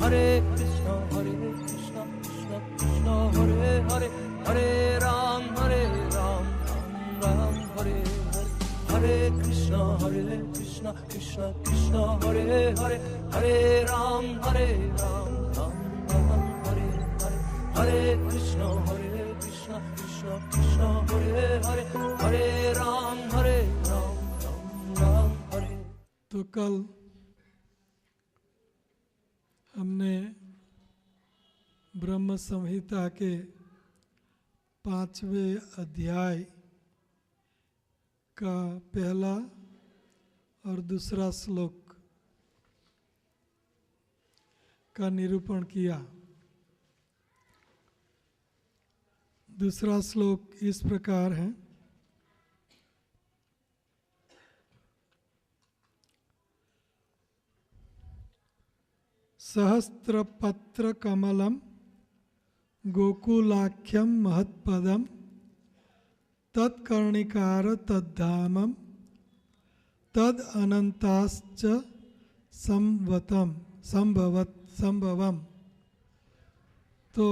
Hare Krishna Krishna Krishna Hare Hare, Hare Ram Ram Ram Hare Hare, Hare Krishna Krishna Krishna Hare Hare, Hare Ram Ram Ram Hare Hare, Hare Krishna Krishna Krishna Hare Hare, Hare Ram Ram Hare। तो कल हमने ब्रह्म संहिता के 5वें अध्याय का पहला और दूसरा श्लोक का निरूपण किया। दूसरा श्लोक इस प्रकार है। सहस्त्रपत्र कमलम गोकुलाख्यम महत्पदम तत्कर्णिकार तद्धामम तद अनंताश्च संभवम। तो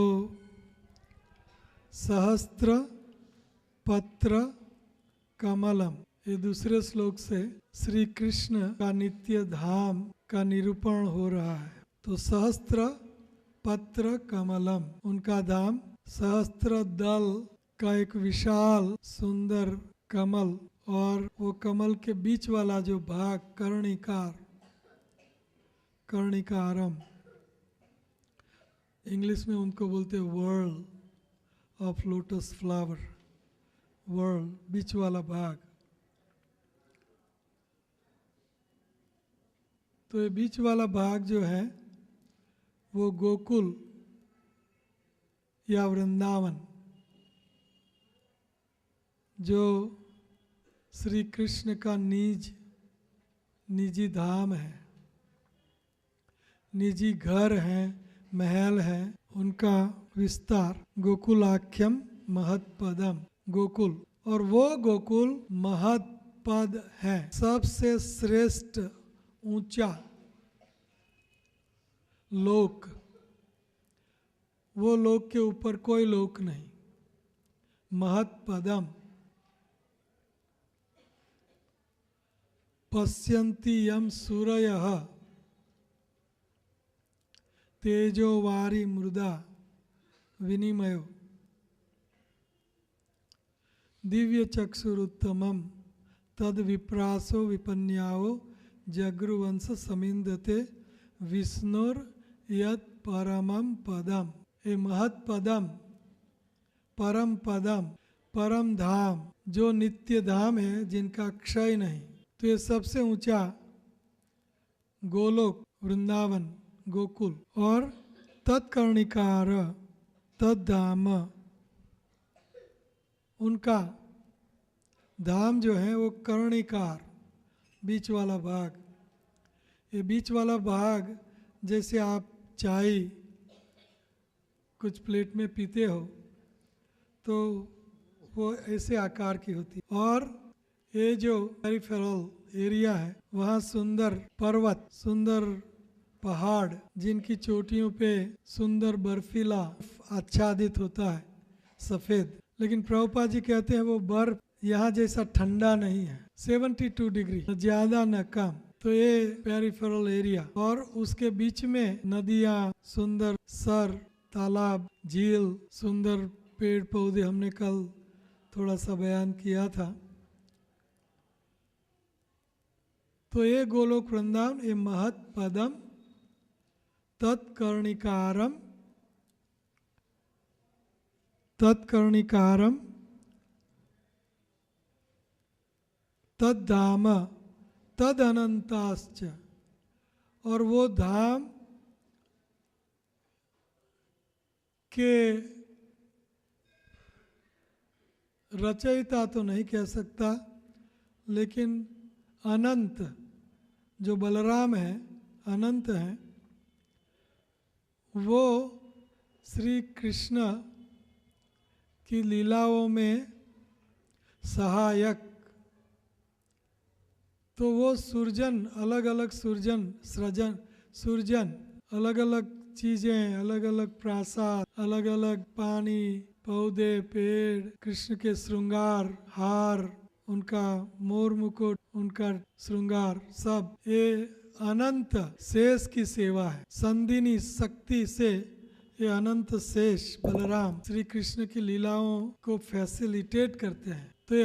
सहस्त्र पत्र कमलम, ये दूसरे श्लोक से श्री कृष्ण का नित्य धाम का निरूपण हो रहा है। तो सहस्त्र पत्र कमलम, उनका धाम, सहस्त्र दल का एक विशाल सुंदर कमल, और वो कमल के बीच वाला जो भाग कर्णिकारम, इंग्लिश में उनको बोलते world of lotus flower, world, बीच वाला भाग। तो ये बीच वाला भाग जो है वो गोकुल या वृंदावन, जो श्री कृष्ण का निजी धाम है, निजी घर है, महल है, उनका विस्तार। गोकुलाख्यम महत्पदम, गोकुल, और वो गोकुल महत्पद है, सबसे श्रेष्ठ ऊंचा लोक। वो लोक के ऊपर कोई लोक नहीं। महत्पदम, पश्यन्ति यम सूरयः तेजोवारी मृदा विनिमयो दिव्य चक्षुरुत्तमम तद विप्रासो विपन्याओ जगृवंश समिंदते विष्णुर यत परमम पदम। ये महत्पदम, परम पदम, परम धाम, जो नित्य धाम है, जिनका क्षय नहीं। तो ये सबसे ऊंचा गोलोक, वृंदावन, गोकुल, और तत्कर्णिकार तद्धाम, उनका धाम जो है वो कर्णिकार, बीच वाला भाग। ये बीच वाला भाग जैसे आप चाय कुछ प्लेट में पीते हो तो वो ऐसे आकार की होती है, और ये जो पेरिफेरल एरिया है वहाँ सुंदर पर्वत, सुंदर पहाड़, जिनकी चोटियों पे सुंदर बर्फीला आच्छादित होता है, सफ़ेद। लेकिन प्रभुपाद जी कहते हैं वो बर्फ यहाँ जैसा ठंडा नहीं है, 72 डिग्री, न ज़्यादा न कम। तो ये पेरिफेरल एरिया, और उसके बीच में नदियाँ, सुंदर सर, तालाब, झील, सुंदर पेड़ पौधे, हमने कल थोड़ा सा बयान किया था। तो ये गोलोक वृंदावन, ये महत्पदम तत्कर्णिकारम तद्धाम तद अनंताश्च, और वो धाम के रचयिता तो नहीं कह सकता, लेकिन अनंत, जो बलराम है, अनंत हैं, वो श्री कृष्ण की लीलाओं में सहायक। तो वो सुरजन, अलग अलग सुरजन, अलग अलग चीजें, अलग अलग प्रासाद, अलग अलग पानी, पौधे, पेड़, कृष्ण के श्रृंगार, हार, उनका मोर मुकुट, उनका श्रृंगार, सब ये अनंत शेष की सेवा है। संदिनी शक्ति से ये अनंत शेष बलराम श्री कृष्ण की लीलाओं को फैसिलिटेट करते हैं। तो ये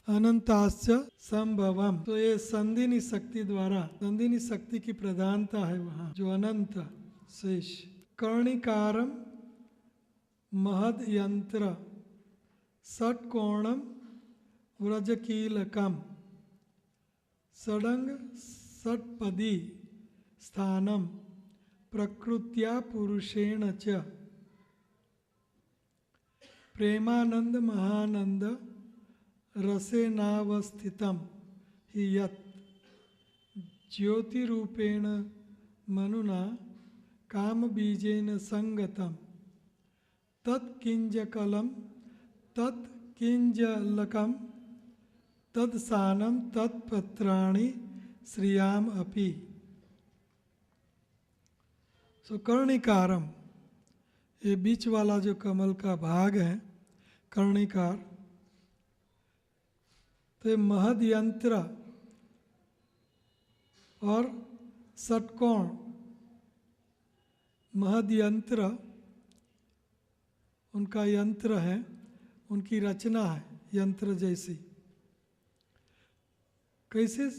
अनंताश्च संभवम, तो ये संदिनी शक्ति द्वारा, संदिनी शक्ति की प्रधानता है वहाँ, जो अनंत शेष। कर्णिकारम महद यंत्र षटकोणम व्रजकीलकम षडंग षटपदी स्थानम प्रकृत्या पुरुषेण च प्रेमानंद महानंद रसेनावस्थितम हि यत् ज्योतिरूपेण मनुना कामबीजेन संगतम तत्किंजकलम तत्किंजलकम तत्सानम तत्पत्राणि श्रियाम अपि। सो कर्णिकारम, ये बीच वाला जो कमल का भाग है कर्णिकार, तो ये महद यंत्र और षटकोण, महद यंत्र उनका यंत्र है, उनकी रचना है यंत्र जैसी। कैसे?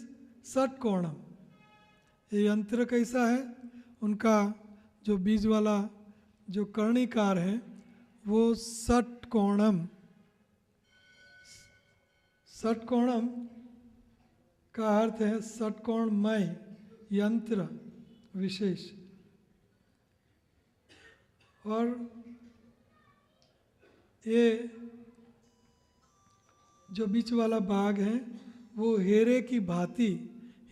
षटकोणम, ये यंत्र कैसा है? उनका जो बीज वाला जो कर्णिकार है वो षटकोणम, षटकोणम का अर्थ है षटकोणमय यंत्र विशेष। और ये जो बीच वाला भाग है वो हीरे की भांति,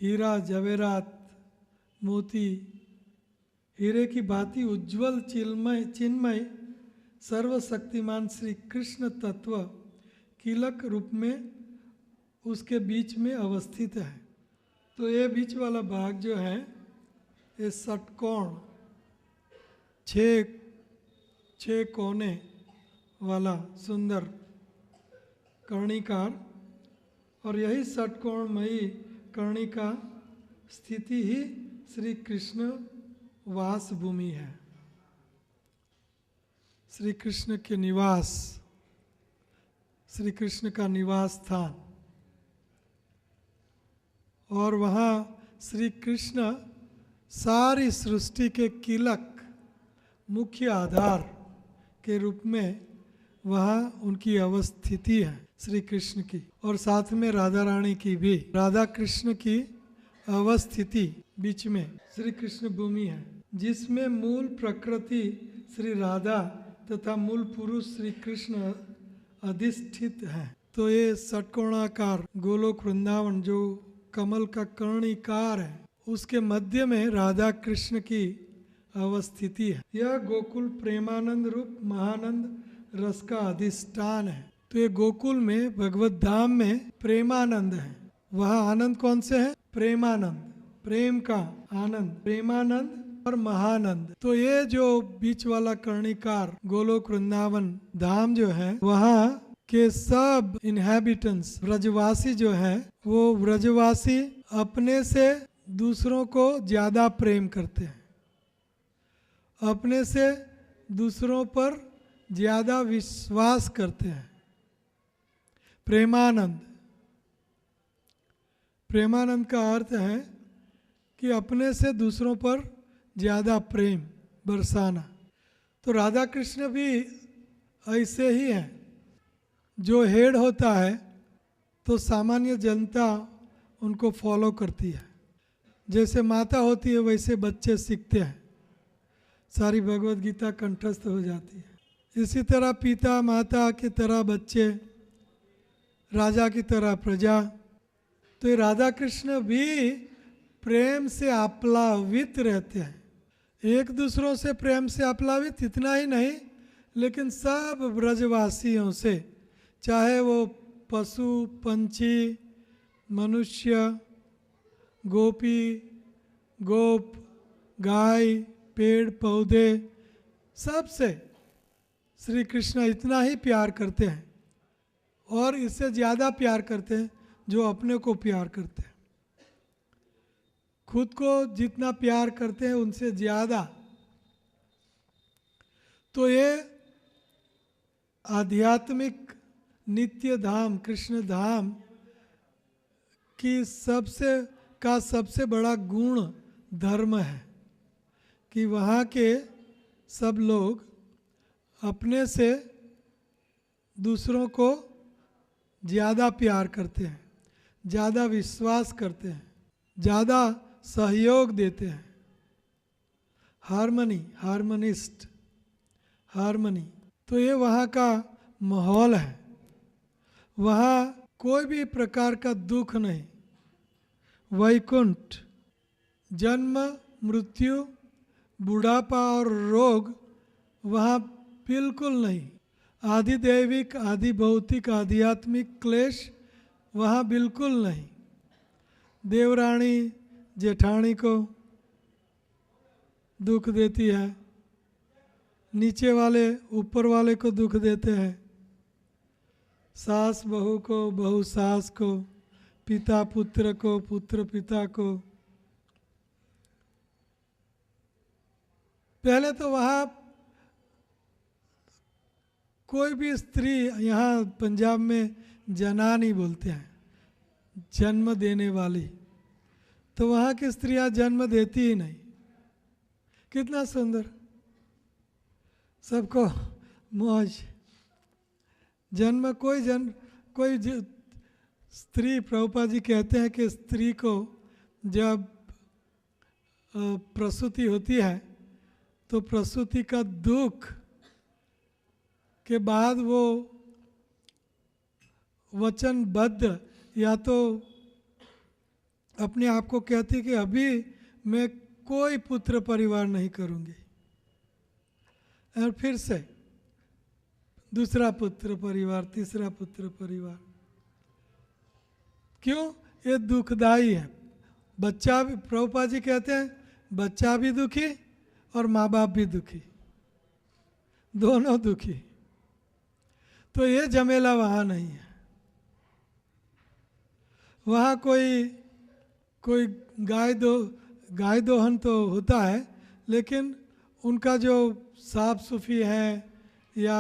हीरा जवेरात मोती, हीरे की भांति उज्जवल चिन्मय सर्वशक्तिमान श्री कृष्ण तत्व कीलक रूप में उसके बीच में अवस्थित है। तो ये बीच वाला भाग जो है ये षटकोण, छः कोने वाला सुंदर कर्णिकार, और यही षटकोणमयी कर्णिका स्थिति ही श्री कृष्ण वास भूमि है, श्री कृष्ण के निवास, श्री कृष्ण का निवास स्थान। और वहाँ श्री कृष्ण सारी सृष्टि के कीलक, मुख्य आधार के रूप में वहाँ उनकी अवस्थिति है श्री कृष्ण की, और साथ में राधा रानी की भी। राधा कृष्ण की अवस्थिति बीच में श्री कृष्ण भूमि है, जिसमें मूल प्रकृति श्री राधा तथा मूल पुरुष श्री कृष्ण अधिष्ठित है। तो ये षटकोणाकार गोलोक वृंदावन जो कमल का कर्णिकार है, उसके मध्य में राधा कृष्ण की अवस्थिति है। यह गोकुल प्रेमानंद रूप महानंद रस का अधिष्ठान है। तो ये गोकुल में भगवत धाम में प्रेमानंद है। वहाँ आनंद कौन से है? प्रेमानंद, प्रेम का आनंद, प्रेमानंद और महानंद। तो ये जो बीच वाला कर्णिकार गोलोक वृंदावन धाम जो है, वहाँ के सब इनहैबिटेंट्स, व्रजवासी जो है, वो व्रजवासी अपने से दूसरों को ज्यादा प्रेम करते हैं, अपने से दूसरों पर ज्यादा विश्वास करते हैं। प्रेमानंद, प्रेमानंद का अर्थ है कि अपने से दूसरों पर ज्यादा प्रेम बरसाना। तो राधा कृष्ण भी ऐसे ही हैं। जो हेड होता है तो सामान्य जनता उनको फॉलो करती है। जैसे माता होती है वैसे बच्चे सीखते हैं, सारी भगवत गीता कंठस्थ हो जाती है। इसी तरह पिता माता की तरह बच्चे, राजा की तरह प्रजा। तो ये राधा कृष्ण भी प्रेम से आप्लावित रहते हैं, एक दूसरों से प्रेम से आप्लावित। इतना ही नहीं, लेकिन सब ब्रजवासियों से, चाहे वो पशु पंछी मनुष्य, गोपी गोप, गाय पेड़ पौधे सबसे श्री कृष्ण इतना ही प्यार करते हैं, और इससे ज़्यादा प्यार करते हैं जो अपने को प्यार करते हैं। खुद को जितना प्यार करते हैं उनसे ज़्यादा। तो ये आध्यात्मिक नित्य धाम कृष्ण धाम की सबसे बड़ा गुण धर्म है कि वहाँ के सब लोग अपने से दूसरों को ज़्यादा प्यार करते हैं, ज़्यादा विश्वास करते हैं, ज़्यादा सहयोग देते हैं। हार्मनिस्ट हार्मनी। तो ये वहाँ का माहौल है। वहाँ कोई भी प्रकार का दुख नहीं, वैकुंठ। जन्म मृत्यु बुढ़ापा और रोग वहाँ बिल्कुल नहीं। आदि दैविक आदि भौतिक आध्यात्मिक क्लेश वहाँ बिल्कुल नहीं। देवरानी जेठानी को दुख देती है, नीचे वाले ऊपर वाले को दुख देते हैं, सास बहू को, बहू सास को, पिता पुत्र को, पुत्र पिता को। पहले तो वहाँ कोई भी स्त्री, यहाँ पंजाब में जनानी बोलते हैं, जन्म देने वाली, तो वहाँ की स्त्रियाँ जन्म देती ही नहीं। कितना सुंदर, सबको मौज। जन्म कोई स्त्री, प्रभुपाद जी कहते हैं कि स्त्री को जब प्रसूति होती है तो प्रसूति का दुख के बाद वो वचनबद्ध या तो अपने आप को कहती कि अभी मैं कोई पुत्र परिवार नहीं करूंगी, और फिर से दूसरा पुत्र परिवार, तीसरा पुत्र परिवार। क्यों? ये दुखदाई है। बच्चा भी, प्रभुपाद जी कहते हैं, बच्चा भी दुखी और माँ बाप भी दुखी, दोनों दुखी। तो ये झमेला वहाँ नहीं है। वहाँ कोई गाय दोहन तो होता है, लेकिन उनका जो साफ सुफी है या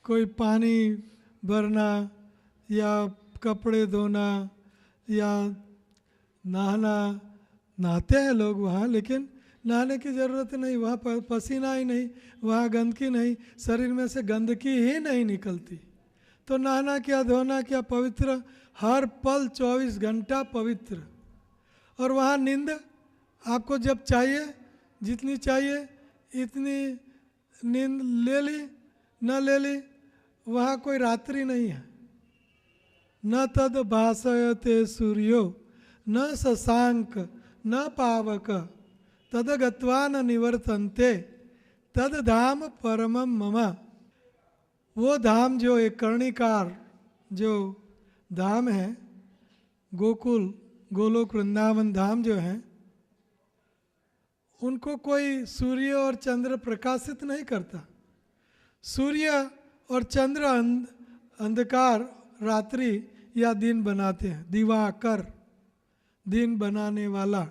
कोई पानी भरना या कपड़े धोना या नहाते हैं लोग वहाँ, लेकिन नहाने की ज़रूरत नहीं। वहाँ पसीना ही नहीं, वहाँ गंदगी नहीं, शरीर में से गंदगी ही नहीं निकलती। तो नहाना क्या, धोना क्या, पवित्र हर पल 24 घंटा पवित्र। और वहाँ नींद आपको जब चाहिए, जितनी चाहिए इतनी नींद ले ली, न ले ली। वहाँ कोई रात्रि नहीं है। न तद भासयते सूर्यो न शशांक न पावक तद गत्वा न निवर्तन्ते तद धाम परमम मम। वो धाम जो एक कर्णिकार जो धाम है, गोलोक वृंदावन धाम जो है, उनको कोई सूर्य और चंद्र प्रकाशित नहीं करता। सूर्य और चंद्र अंधकार रात्रि या दिन बनाते हैं। दिवाकर, दिन बनाने वाला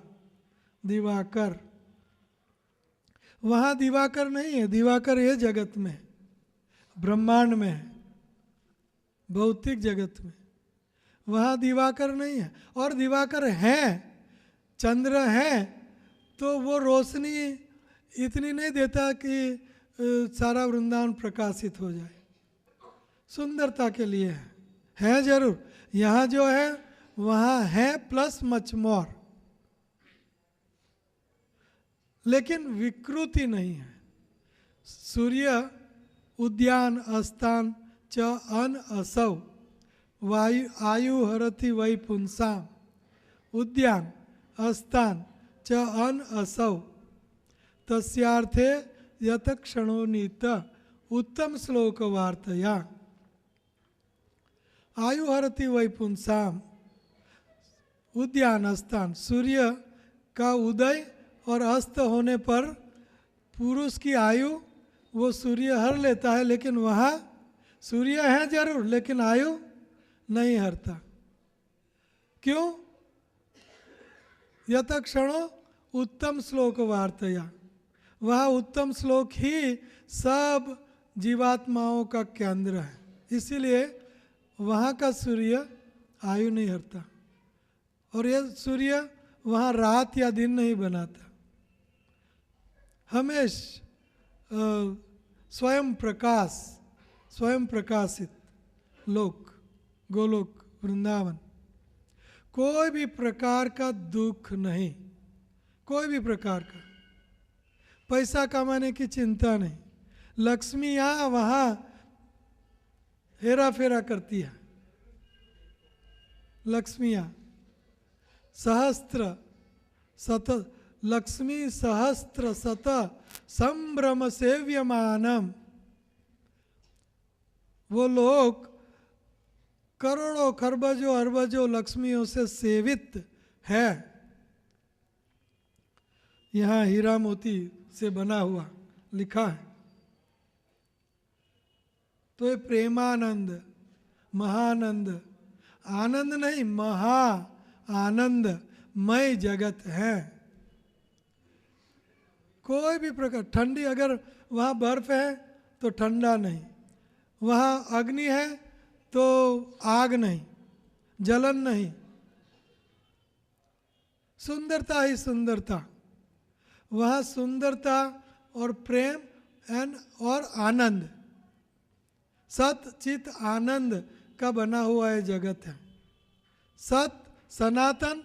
दिवाकर। वहाँ दिवाकर नहीं है। दिवाकर ये जगत में, ब्रह्मांड में है, भौतिक जगत में। वहाँ दिवाकर नहीं है। और दिवाकर है, चंद्र है, तो वो रोशनी इतनी नहीं देता कि सारा वृंदावन प्रकाशित हो जाए। सुंदरता के लिए है जरूर। यहाँ जो है वहाँ है प्लस मच मोर, लेकिन विकृति नहीं है। सूर्य उद्यान अस्तान च अन असौ वायु आयु हरति वै पुंसाम। उद्यान अस्तान च अन असौ तस्यार्थे यत क्षणो नीत उत्तम श्लोक वार्तया। आयु हरति वै पुंसाम, उद्यान स्थान, सूर्य का उदय और अस्त होने पर पुरुष की आयु वो सूर्य हर लेता है, लेकिन वहाँ सूर्य है जरूर लेकिन आयु नहीं हरता। क्यों? यत क्षणों उत्तम श्लोक वार्तया, वह उत्तम श्लोक ही सब जीवात्माओं का केंद्र है, इसीलिए वहाँ का सूर्य आयु नहीं हरता। और ये सूर्य वहाँ रात या दिन नहीं बनाता, हमेश स्वयं प्रकाश, स्वयं प्रकाशित लोक, गोलोक, वृंदावन। कोई भी प्रकार का दुख नहीं, कोई भी प्रकार का। पैसा कमाने की चिंता नहीं, लक्ष्मी यहाँ वहाँ हेरा फेरा करती है। लक्ष्मी यहाँ सहस्त्र सत, लक्ष्मी सहस्त्र सत संभ्रम सेव्यमानम, वो लोग करोड़ों खरबजों अरबजों लक्ष्मियों से सेवित है। यहाँ हीरा मोती से बना हुआ लिखा है। तो ये प्रेमानंद, महानंद, आनंद नहीं महा आनंद मय जगत है। कोई भी प्रकार, ठंडी अगर वहाँ बर्फ है तो ठंडा नहीं, वहाँ अग्नि है तो आग नहीं, जलन नहीं, सुंदरता ही सुंदरता। वहाँ सुंदरता और प्रेम और आनंद, सत चित आनंद का बना हुआ ये जगत है। सत सनातन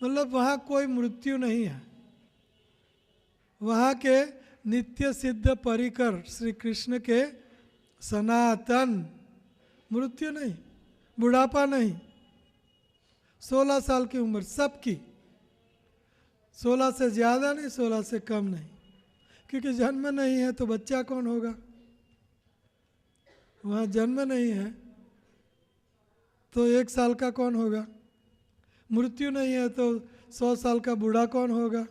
मतलब वहाँ कोई मृत्यु नहीं है। वहाँ के नित्य सिद्ध परिकर श्री कृष्ण के सनातन, मृत्यु नहीं, बुढ़ापा नहीं, 16 साल की उम्र सबकी, 16 से ज़्यादा नहीं, 16 से कम नहीं, क्योंकि जन्म नहीं है तो बच्चा कौन होगा? वहाँ जन्म नहीं है तो 1 साल का कौन होगा? मृत्यु नहीं है तो 100 साल का बूढ़ा कौन होगा?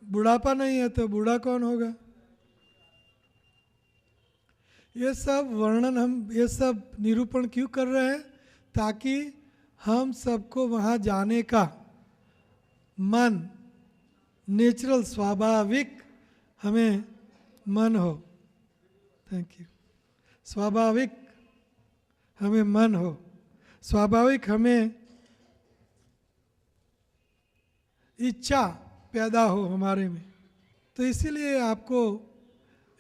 बुढ़ापा नहीं है तो बूढ़ा कौन होगा? ये सब वर्णन हम, ये सब निरूपण क्यों कर रहे हैं? ताकि हम सबको वहाँ जाने का मन, नेचुरल स्वाभाविक हमें मन हो। Thank you. स्वाभाविक हमें मन हो, स्वाभाविक हमें इच्छा पैदा हो हमारे में। तो इसीलिए आपको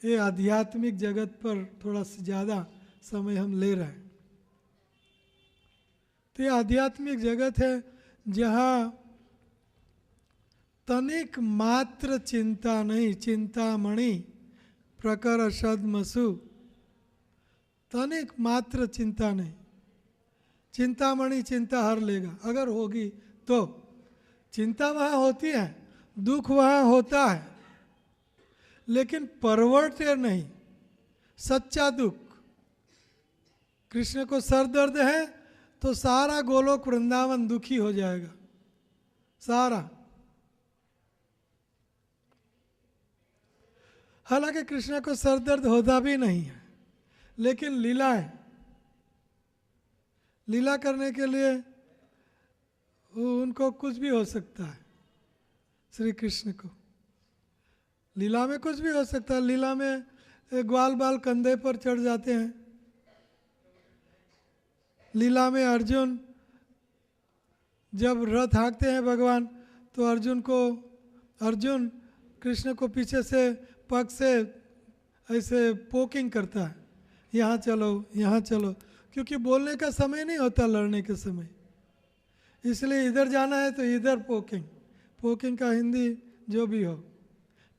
ये आध्यात्मिक जगत पर थोड़ा सा ज़्यादा समय हम ले रहे हैं। तो ये आध्यात्मिक जगत है जहाँ तनिक मात्र चिंता नहीं, चिंतामणि प्रकर सदमसु, तनिक मात्र चिंता नहीं। चिंतामणि चिंता हर लेगा अगर होगी तो। चिंता वहाँ होती है, दुख वहाँ होता है, लेकिन परवर्तेर नहीं, सच्चा दुख। कृष्ण को सर दर्द है तो सारा गोलोक वृंदावन दुखी हो जाएगा, सारा। हालांकि कृष्ण को सर दर्द होता भी नहीं है, लेकिन लीला है, लीला करने के लिए उनको कुछ भी हो सकता है। श्री कृष्ण को लीला में कुछ भी हो सकता है। लीला में ग्वाल बाल कंधे पर चढ़ जाते हैं। लीला में अर्जुन जब रथ हाँकते हैं भगवान, तो अर्जुन कृष्ण को पीछे से पग से ऐसे पोकिंग करता है, यहाँ चलो यहाँ चलो, क्योंकि बोलने का समय नहीं होता, लड़ने के समय। इसलिए इधर जाना है तो इधर पोकिंग, पोकिंग का हिंदी जो भी हो,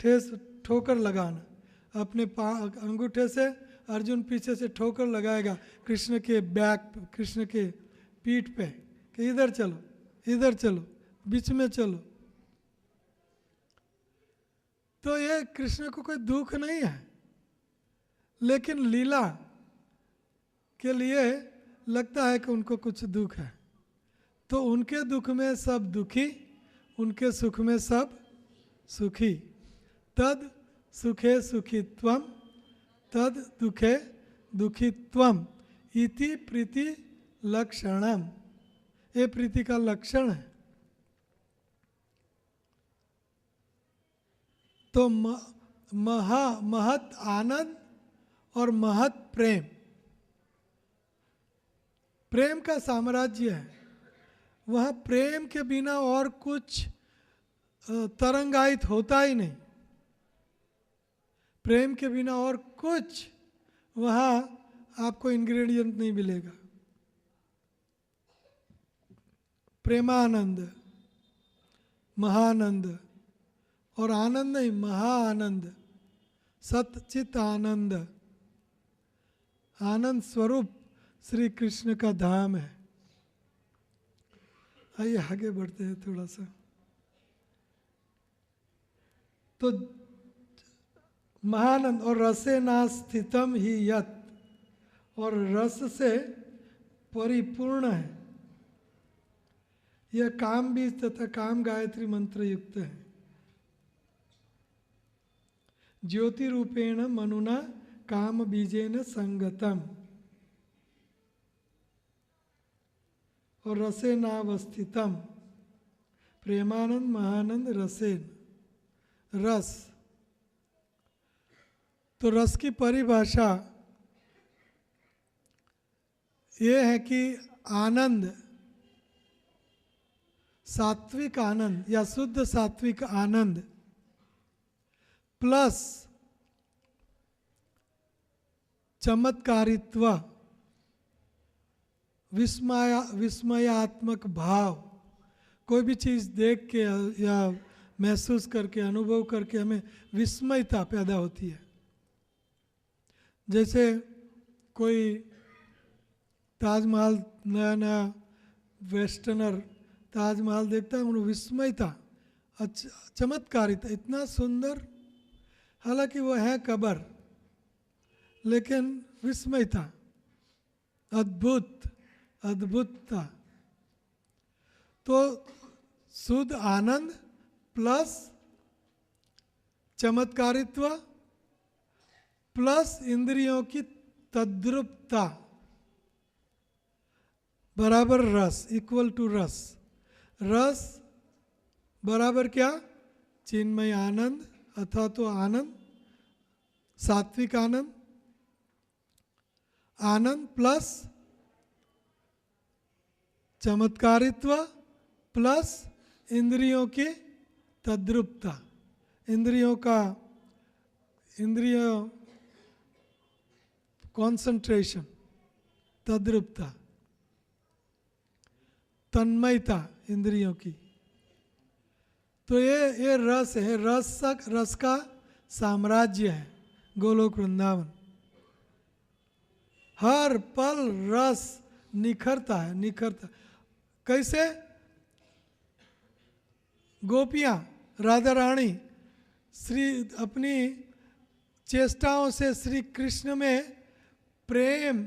ठेस ठोकर लगाना। अपने अंगूठे से अर्जुन पीछे से ठोकर लगाएगा कृष्ण के बैक, कृष्ण के पीठ पे, कि इधर चलो इधर चलो, बीच में चलो। तो ये कृष्ण को कोई दुख नहीं है, लेकिन लीला के लिए लगता है कि उनको कुछ दुख है। तो उनके दुख में सब दुखी, उनके सुख में सब सुखी। तद सुखे सुखित्वम तद दुखे दुखित्वम इति प्रीति लक्षणम। ये प्रीति का लक्षण है। तो महत आनंद और महत प्रेम, प्रेम का साम्राज्य है। वहाँ प्रेम के बिना और कुछ तरंगायित होता ही नहीं। प्रेम के बिना और कुछ वहाँ आपको इंग्रेडिएंट नहीं मिलेगा। प्रेमानंद, महानंद, और आनंद नहीं, महाआनंद, सतचित आनंद, आनंद स्वरूप श्री कृष्ण का धाम है। आइए आगे बढ़ते हैं थोड़ा सा। तो महानंद और रसे ना स्थितम ही यत, और रस से परिपूर्ण है। यह काम बीज तथा काम गायत्री मंत्र युक्त है। ज्योति रूपेण मनुना काम बीजेन संगतम, और रसेनावस्थितम। प्रेमानंद महानंद रसेन, रस। तो रस की परिभाषा ये है कि आनंद, सात्विक आनंद या शुद्ध सात्विक आनंद प्लस चमत्कारित्व, विस्मयात्मक भाव। कोई भी चीज़ देख के या महसूस करके, अनुभव करके हमें विस्मयता पैदा होती है। जैसे कोई ताजमहल, नया नया वेस्टर्नर ताजमहल देखता है, उन्हें विस्मयता, चमत्कारिता, इतना सुंदर, हालांकि वो है कब्र, लेकिन विस्मयता, अद्भुत, अद्भुतता। तो शुद्ध आनंद प्लस चमत्कारित्व प्लस इंद्रियों की तद्रुपता बराबर रस, इक्वल टू रस। रस बराबर क्या? चिन्मय आनंद अथवा तो आनंद, सात्विक आनंद, आनंद प्लस चमत्कारित्व प्लस इंद्रियों की तद्रुपता, इंद्रियों कॉन्सेंट्रेशन, तद्रुपता, तन्मयता इंद्रियों की। तो ये रस है, रस का साम्राज्य है गोलोक वृंदावन। हर पल रस निखरता है, निखरता। कैसे? गोपियाँ, राधा रानी अपनी चेष्टाओं से श्री कृष्ण में प्रेम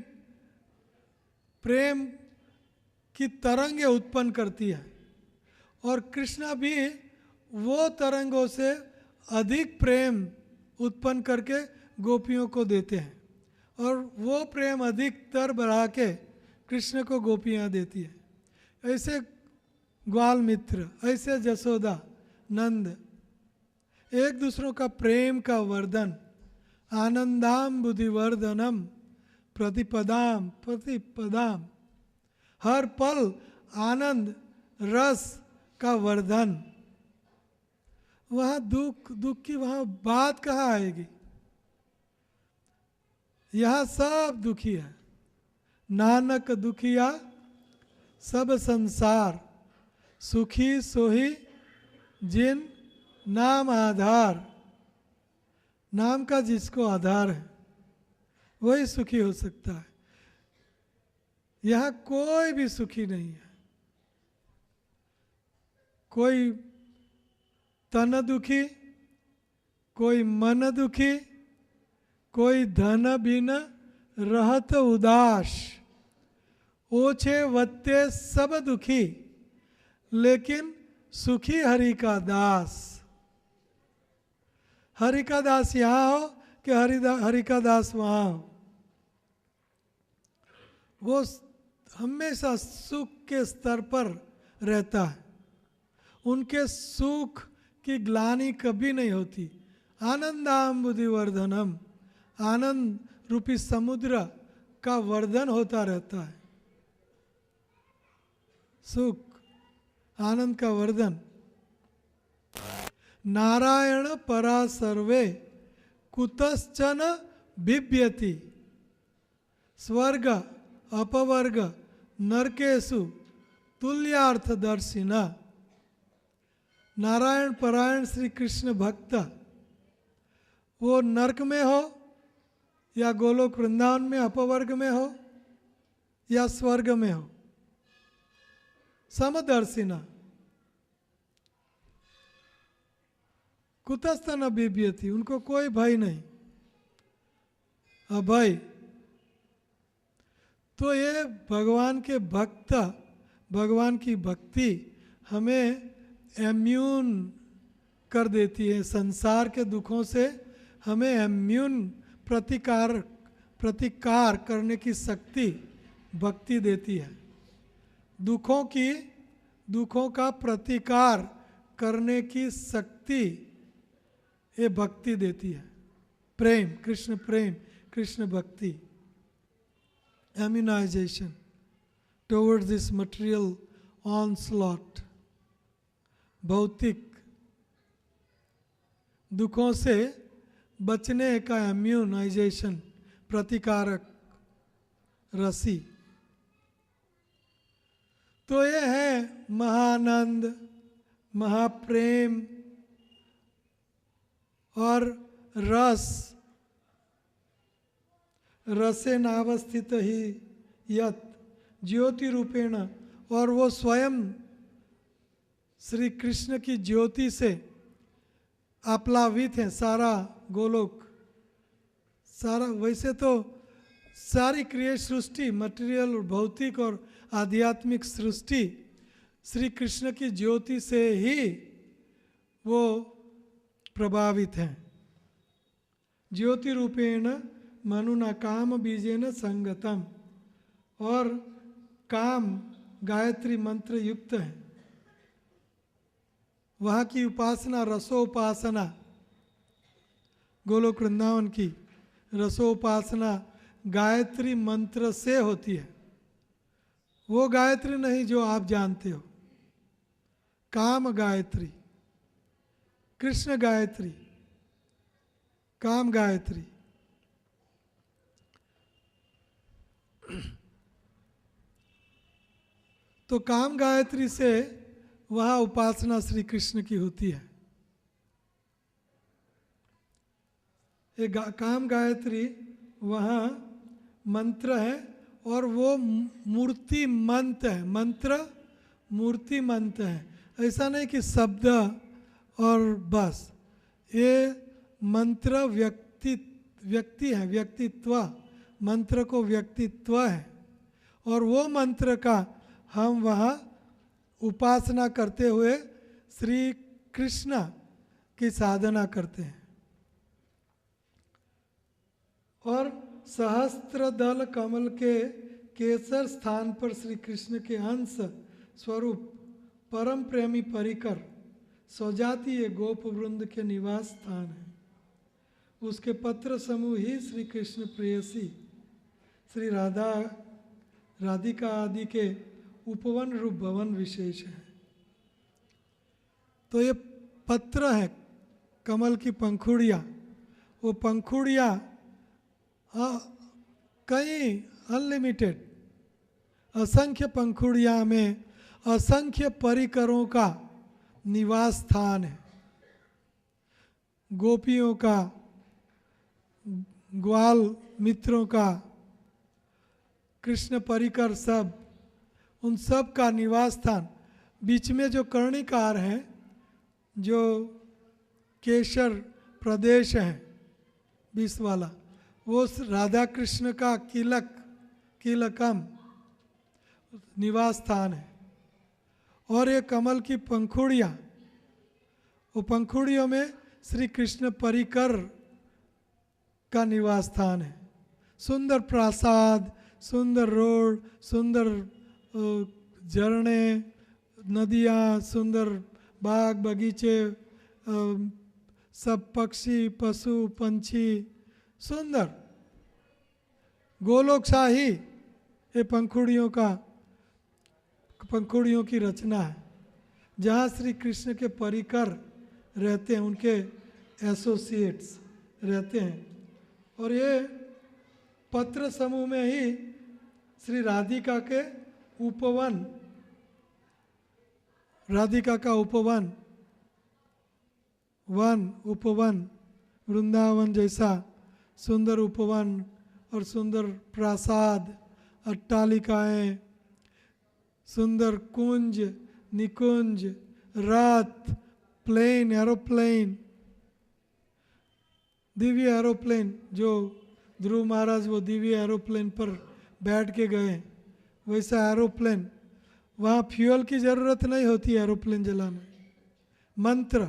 की तरंगें उत्पन्न करती है, और कृष्ण भी वो तरंगों से अधिक प्रेम उत्पन्न करके गोपियों को देते हैं, और वो प्रेम अधिकतर बढ़ा के कृष्ण को गोपियाँ देती है। ऐसे ग्वाल मित्र, ऐसे जसोदा नंद एक दूसरों का प्रेम का वर्धन, आनंदाम बुद्धिवर्धनम प्रतिपदाम प्रतिपदाम, हर पल आनंद रस का वर्धन। वहाँ दुख की वहाँ बात कहाँ आएगी? यहाँ सब दुखी है। नानक दुखिया सब संसार, सुखी सोही जिन नाम आधार। नाम का जिसको आधार है वही सुखी हो सकता है। यहाँ कोई भी सुखी नहीं है। कोई तन दुखी, कोई मन दुखी, कोई धन बिन रहत उदास। ओछे वत्ते सब दुखी, लेकिन सुखी हरि का दास। हरि का दास यहाँ हो कि हरि का दास वहाँ हो, वो हमेशा सुख के स्तर पर रहता है। उनके सुख की ग्लानि कभी नहीं होती। आनंदाम बुद्धिवर्धनम, आनंद रूपी समुद्र का वर्धन होता रहता है। सुख, आनंद का वर्धन। नारायण परा सर्वे कुतश्चन बिभ्यति, स्वर्ग अपवर्ग नरकेशु तुल्यार्थदर्शिना। नारायण परायण श्री कृष्ण भक्त, वो नरक में हो या गोलोक वृंदावन में अपवर्ग में हो या स्वर्ग में हो, समदर्शिना। कुतस्थन अभिभ्यति, उनको कोई भय नहीं, अभय। तो ये भगवान के भक्त, भगवान की भक्ति हमें इम्यून कर देती है। संसार के दुखों से हमें इम्यून प्रतिकार करने की शक्ति भक्ति देती है। दुखों का प्रतिकार करने की शक्ति ये भक्ति देती है। प्रेम, कृष्ण भक्ति, immunization towards this material onslaught। भौतिक दुखों से बचने का इम्यूनाइजेशन, प्रतिकारक रसी। तो ये है महानंद, महाप्रेम और रस। रसे नावस्थित ही यत ज्योति रूपेण, और वो स्वयं श्री कृष्ण की ज्योति से आप्लावित है सारा गोलोक। सारा, वैसे तो सारी क्रिया सृष्टि, मटेरियल और भौतिक और आध्यात्मिक सृष्टि श्री कृष्ण की ज्योति से ही वो प्रभावित है। ज्योति रूपेण मनुना काम बीजेन संगतम, और काम गायत्री मंत्र युक्त है। वहाँ की उपासना रसोपासना, गोलोक वृंदावन की रसोपासना गायत्री मंत्र से होती है। वो गायत्री नहीं जो आप जानते हो, काम गायत्री, कृष्ण गायत्री, काम गायत्री। तो काम गायत्री से वहाँ उपासना श्री कृष्ण की होती है। ये काम गायत्री वहाँ मंत्र है, और वो मूर्ति मंत्र है। मंत्र मूर्ति मंत्र है। ऐसा नहीं कि शब्द और बस, ये मंत्र व्यक्ति है, व्यक्तित्व। मंत्र को व्यक्तित्व है, और वो मंत्र का हम वहाँ उपासना करते हुए श्री कृष्ण की साधना करते हैं। और सहस्त्र दल कमल के केसर स्थान पर श्री कृष्ण के अंश स्वरूप परम प्रेमी परिकर स्वजातीय गोप वृंद के निवास स्थान है। उसके पत्र समूह ही श्री कृष्ण प्रेयसी श्री राधिका आदि के उपवन रूप भवन विशेष है। तो ये पत्र है, कमल की पंखुड़ियाँ। वो पंखुड़ियाँ कई अनलिमिटेड, असंख्य पंखुड़ियाँ में असंख्य परिकरों का निवास स्थान है। गोपियों का, ग्वाल मित्रों का, कृष्ण परिकर, सब उन सब का निवास स्थान। बीच में जो कर्णिकार है, जो केशर प्रदेश है 20 वाला, वो राधा कृष्ण का किलकम निवास स्थान है। और ये कमल की पंखुड़ियाँ, वो पंखुड़ियों में श्री कृष्ण परिकर का निवास स्थान है। सुंदर प्रासाद, सुंदर रोड, सुंदर झरने, नदियाँ, सुंदर बाग बगीचे, सब पक्षी पशु पंछी, सुंदर गोलोकशाही, ये पंखुड़ियों की रचना है। जहाँ श्री कृष्ण के परिकर रहते हैं, उनके एसोसिएट्स रहते हैं। और ये पत्र समूह में ही श्री राधिका के उपवन, राधिका का उपवन, उपवन वृंदावन जैसा सुंदर उपवन और सुंदर प्रासाद, अट्टालिकाएं, सुंदर कुंज, निकुंज, रथ, प्लेन, एरोप्लेन, दिव्य एरोप्लेन, जो ध्रुव महाराज वो दिव्य एरोप्लेन पर बैठ के गए, वैसा एरोप्लेन। वहाँ फ्यूल की ज़रूरत नहीं होती एरोप्लेन जलाने। मंत्र,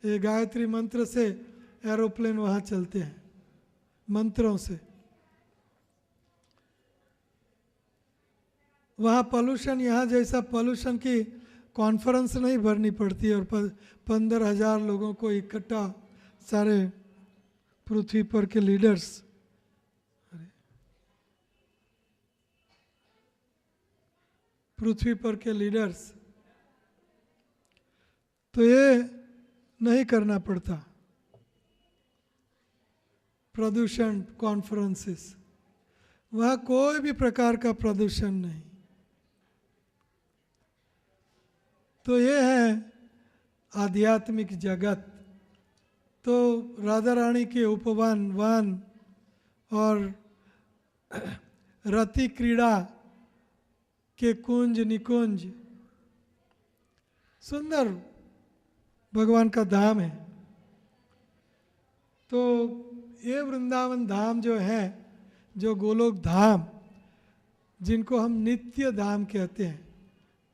ये गायत्री मंत्र से एरोप्लेन वहाँ चलते हैं, मंत्रों से। वहाँ पोल्यूशन, यहाँ जैसा पोल्यूशन की कॉन्फ्रेंस नहीं भरनी पड़ती और 15,000 लोगों को इकट्ठा, सारे पृथ्वी पर के लीडर्स, पृथ्वी पर के लीडर्स, तो ये नहीं करना पड़ता। प्रदूषण कॉन्फ्रेंसेस, वहाँ कोई भी प्रकार का प्रदूषण नहीं। तो ये है आध्यात्मिक जगत। तो राधा रानी के उपवन, वन और रति क्रीड़ा के कुंज निकुंज, सुंदर भगवान का धाम है। तो ये वृंदावन धाम जो है, जो गोलोक धाम, जिनको हम नित्य धाम कहते हैं,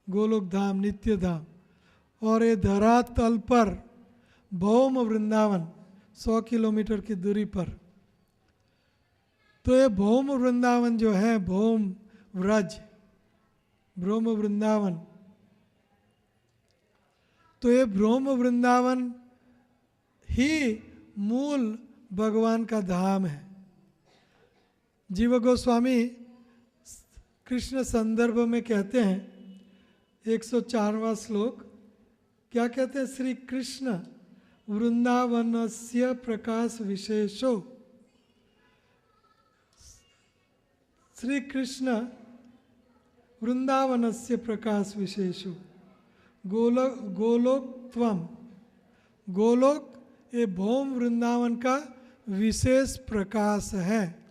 गोलोक धाम, नित्य धाम, और ये धरातल पर भौम वृंदावन 100 किलोमीटर की दूरी पर। तो ये भौम वृंदावन जो है, भौम व्रज, ब्रह्म वृंदावन, तो ये ब्रह्म वृंदावन ही मूल भगवान का धाम है। जीव गोस्वामी कृष्ण संदर्भ में कहते हैं, 104वां श्लोक, क्या कहते हैं? श्री कृष्ण वृंदावनस्य प्रकाश विशेषो। श्री कृष्ण वृंदावनस्य प्रकाश विशेषो। गोलोकत्वम, गोलोक ये भौम वृंदावन का विशेष प्रकाश है।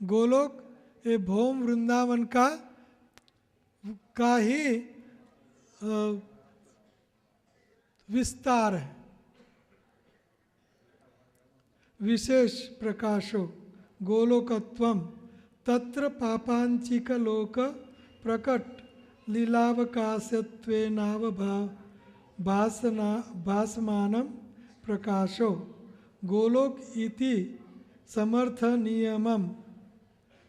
गोलोक ये भौम वृंदावन का ही विस्तार है, विशेष प्रकाशो। गोलोकत्वम तत्र पापांचिक लोक प्रकट लीलावकाशत्वेनाव भासमानं प्रकाशो। गोलोक इति समर्थनीयमम्।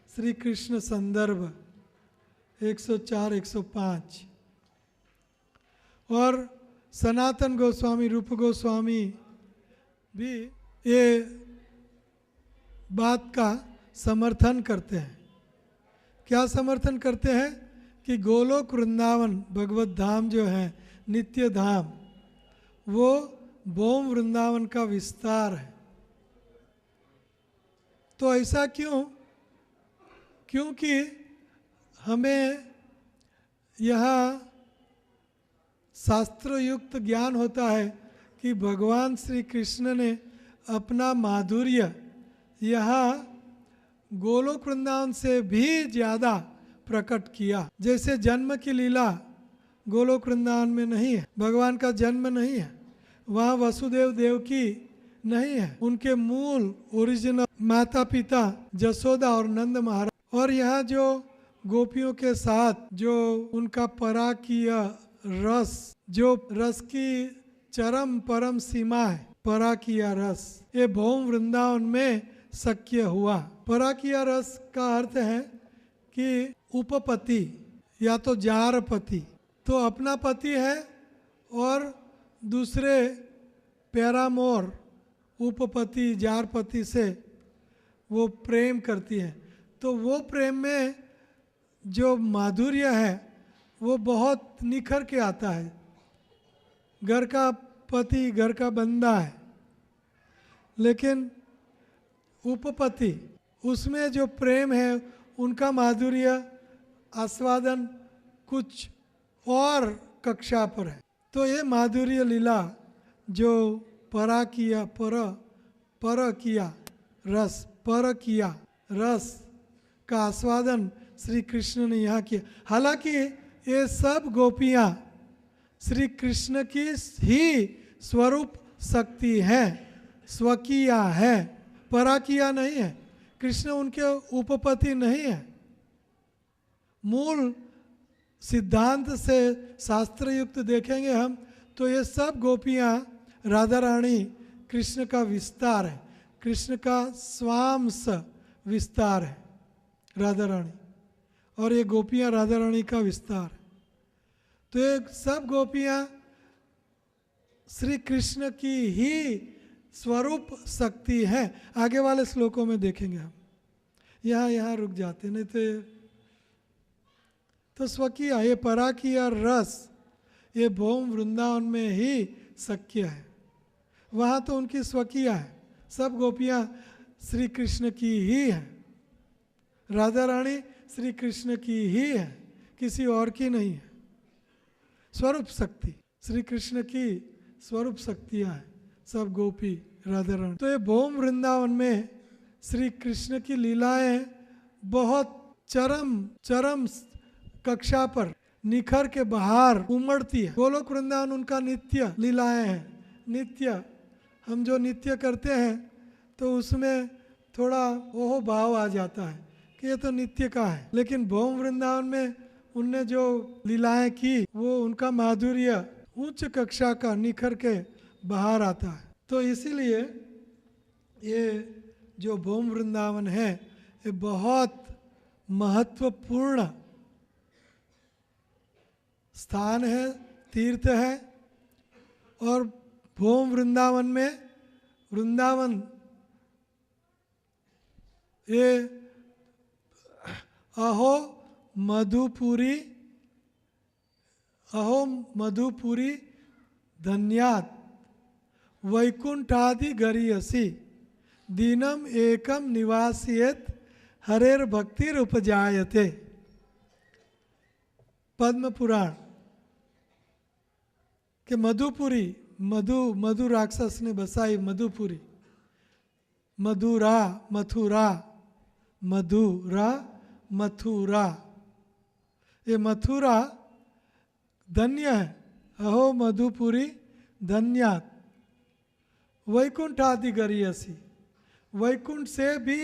श्री कृष्ण संदर्भ 104-105। और सनातन गोस्वामी, रूप गोस्वामी भी ये बात का समर्थन करते हैं। क्या समर्थन करते हैं? कि गोलोक वृंदावन भगवत धाम जो है, नित्य धाम, वो भौम वृंदावन का विस्तार है। तो ऐसा क्यों? क्योंकि हमें यहाँ शास्त्र युक्त ज्ञान होता है कि भगवान श्री कृष्ण ने अपना माधुर्य यहाँ गोलोक वृंदावन से भी ज़्यादा प्रकट किया। जैसे जन्म की लीला गोलोक वृंदावन में नहीं है, भगवान का जन्म नहीं है, वहाँ वसुदेव देवकी नहीं है, उनके मूल ओरिजिनल माता पिता जसोदा और नंद महाराज। और यहाँ जो गोपियों के साथ जो उनका पराकीय रस, जो रस की चरम परम सीमा है परा किया रस, ये भौम वृंदावन में शक्य हुआ। परा किया रस का अर्थ है कि उपपति या तो जार पति, तो अपना पति है और दूसरे पैरामोर उपपति जार पति से वो प्रेम करती है, तो वो प्रेम में जो माधुर्य है वो बहुत निखर के आता है। घर का पति घर का बंदा है, लेकिन उपपति उसमें जो प्रेम है उनका माधुर्य आस्वादन कुछ और कक्षा पर है। तो ये माधुर्य लीला जो पर किया रस का आस्वादन श्री कृष्ण ने यहाँ किया। हालांकि ये सब गोपियाँ श्री कृष्ण की ही स्वरूप शक्ति है, स्वकीया है, पराकिया नहीं है। कृष्ण उनके उपपति नहीं है। मूल सिद्धांत से शास्त्र युक्त देखेंगे हम तो ये सब गोपियाँ राधा रानी कृष्ण का विस्तार है, कृष्ण का स्वांश विस्तार है राधा रानी, और ये गोपियाँ राधा रानी का विस्तार है। तो ये सब गोपियाँ श्री कृष्ण की ही स्वरूप शक्ति है। आगे वाले श्लोकों में देखेंगे हम, यहाँ रुक जाते नहीं तो स्वकीय ये पराकिया रस ये भौम वृंदावन में ही शक्य है, वहाँ तो उनकी स्वकीय है। सब गोपियाँ श्री कृष्ण की ही है, राधा रानी श्री कृष्ण की ही है, किसी और की नहीं है। स्वरूप शक्ति श्री कृष्ण की स्वरूप शक्तियाँ हैं सब गोपी राधा रानी। तो ये भौम वृंदावन में श्री कृष्ण की लीलाएं बहुत चरम कक्षा पर निखर के बाहर उमड़ती है। गोलोक वृंदावन उनका नित्य लीलाएं हैं। नित्य हम जो नित्य करते हैं तो उसमें थोड़ा ओह भाव आ जाता है कि ये तो नित्य का है, लेकिन भौम वृंदावन में उनने जो लीलाएं की वो उनका माधुर्य उच्च कक्षा का निखर के बाहर आता है। तो इसीलिए ये जो भौम वृंदावन है ये बहुत महत्वपूर्ण स्थान है, तीर्थ है। और भौम वृंदावन में वृंदावन ये अहो मधुपुरी धन्यात् वैकुंठादि गरीयसी दीनम एकम निवासियत हरेर भक्तिर उपजायते। पद्म पुराण के मधुपुरी मधु राक्षस ने बसाई मधुपुरी, मथुरा ये मथुरा धन्य है। अहो मधुपुरी धन्यात् वैकुंठ आदि गरीयसी, वैकुंठ से भी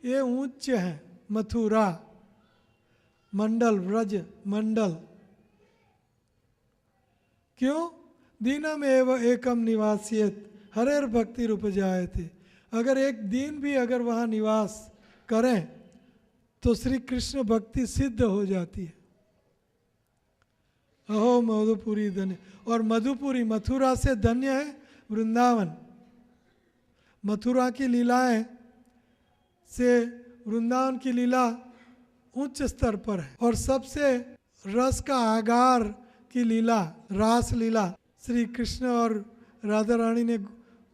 ये उच्च है मथुरा मंडल व्रज मंडल। क्यों? दीनम एव एकम निवासियत हरेर भक्ति रूप जाए थे। अगर एक दिन भी अगर वहाँ निवास करें तो श्री कृष्ण भक्ति सिद्ध हो जाती है। अहो मधुपुरी धन्य, और मधुपुरी मथुरा से धन्य है वृंदावन। मथुरा की लीलाएं से वृंदावन की लीला उच्च स्तर पर है। और सबसे रस का आगार की लीला रास लीला श्री कृष्ण और राधा रानी ने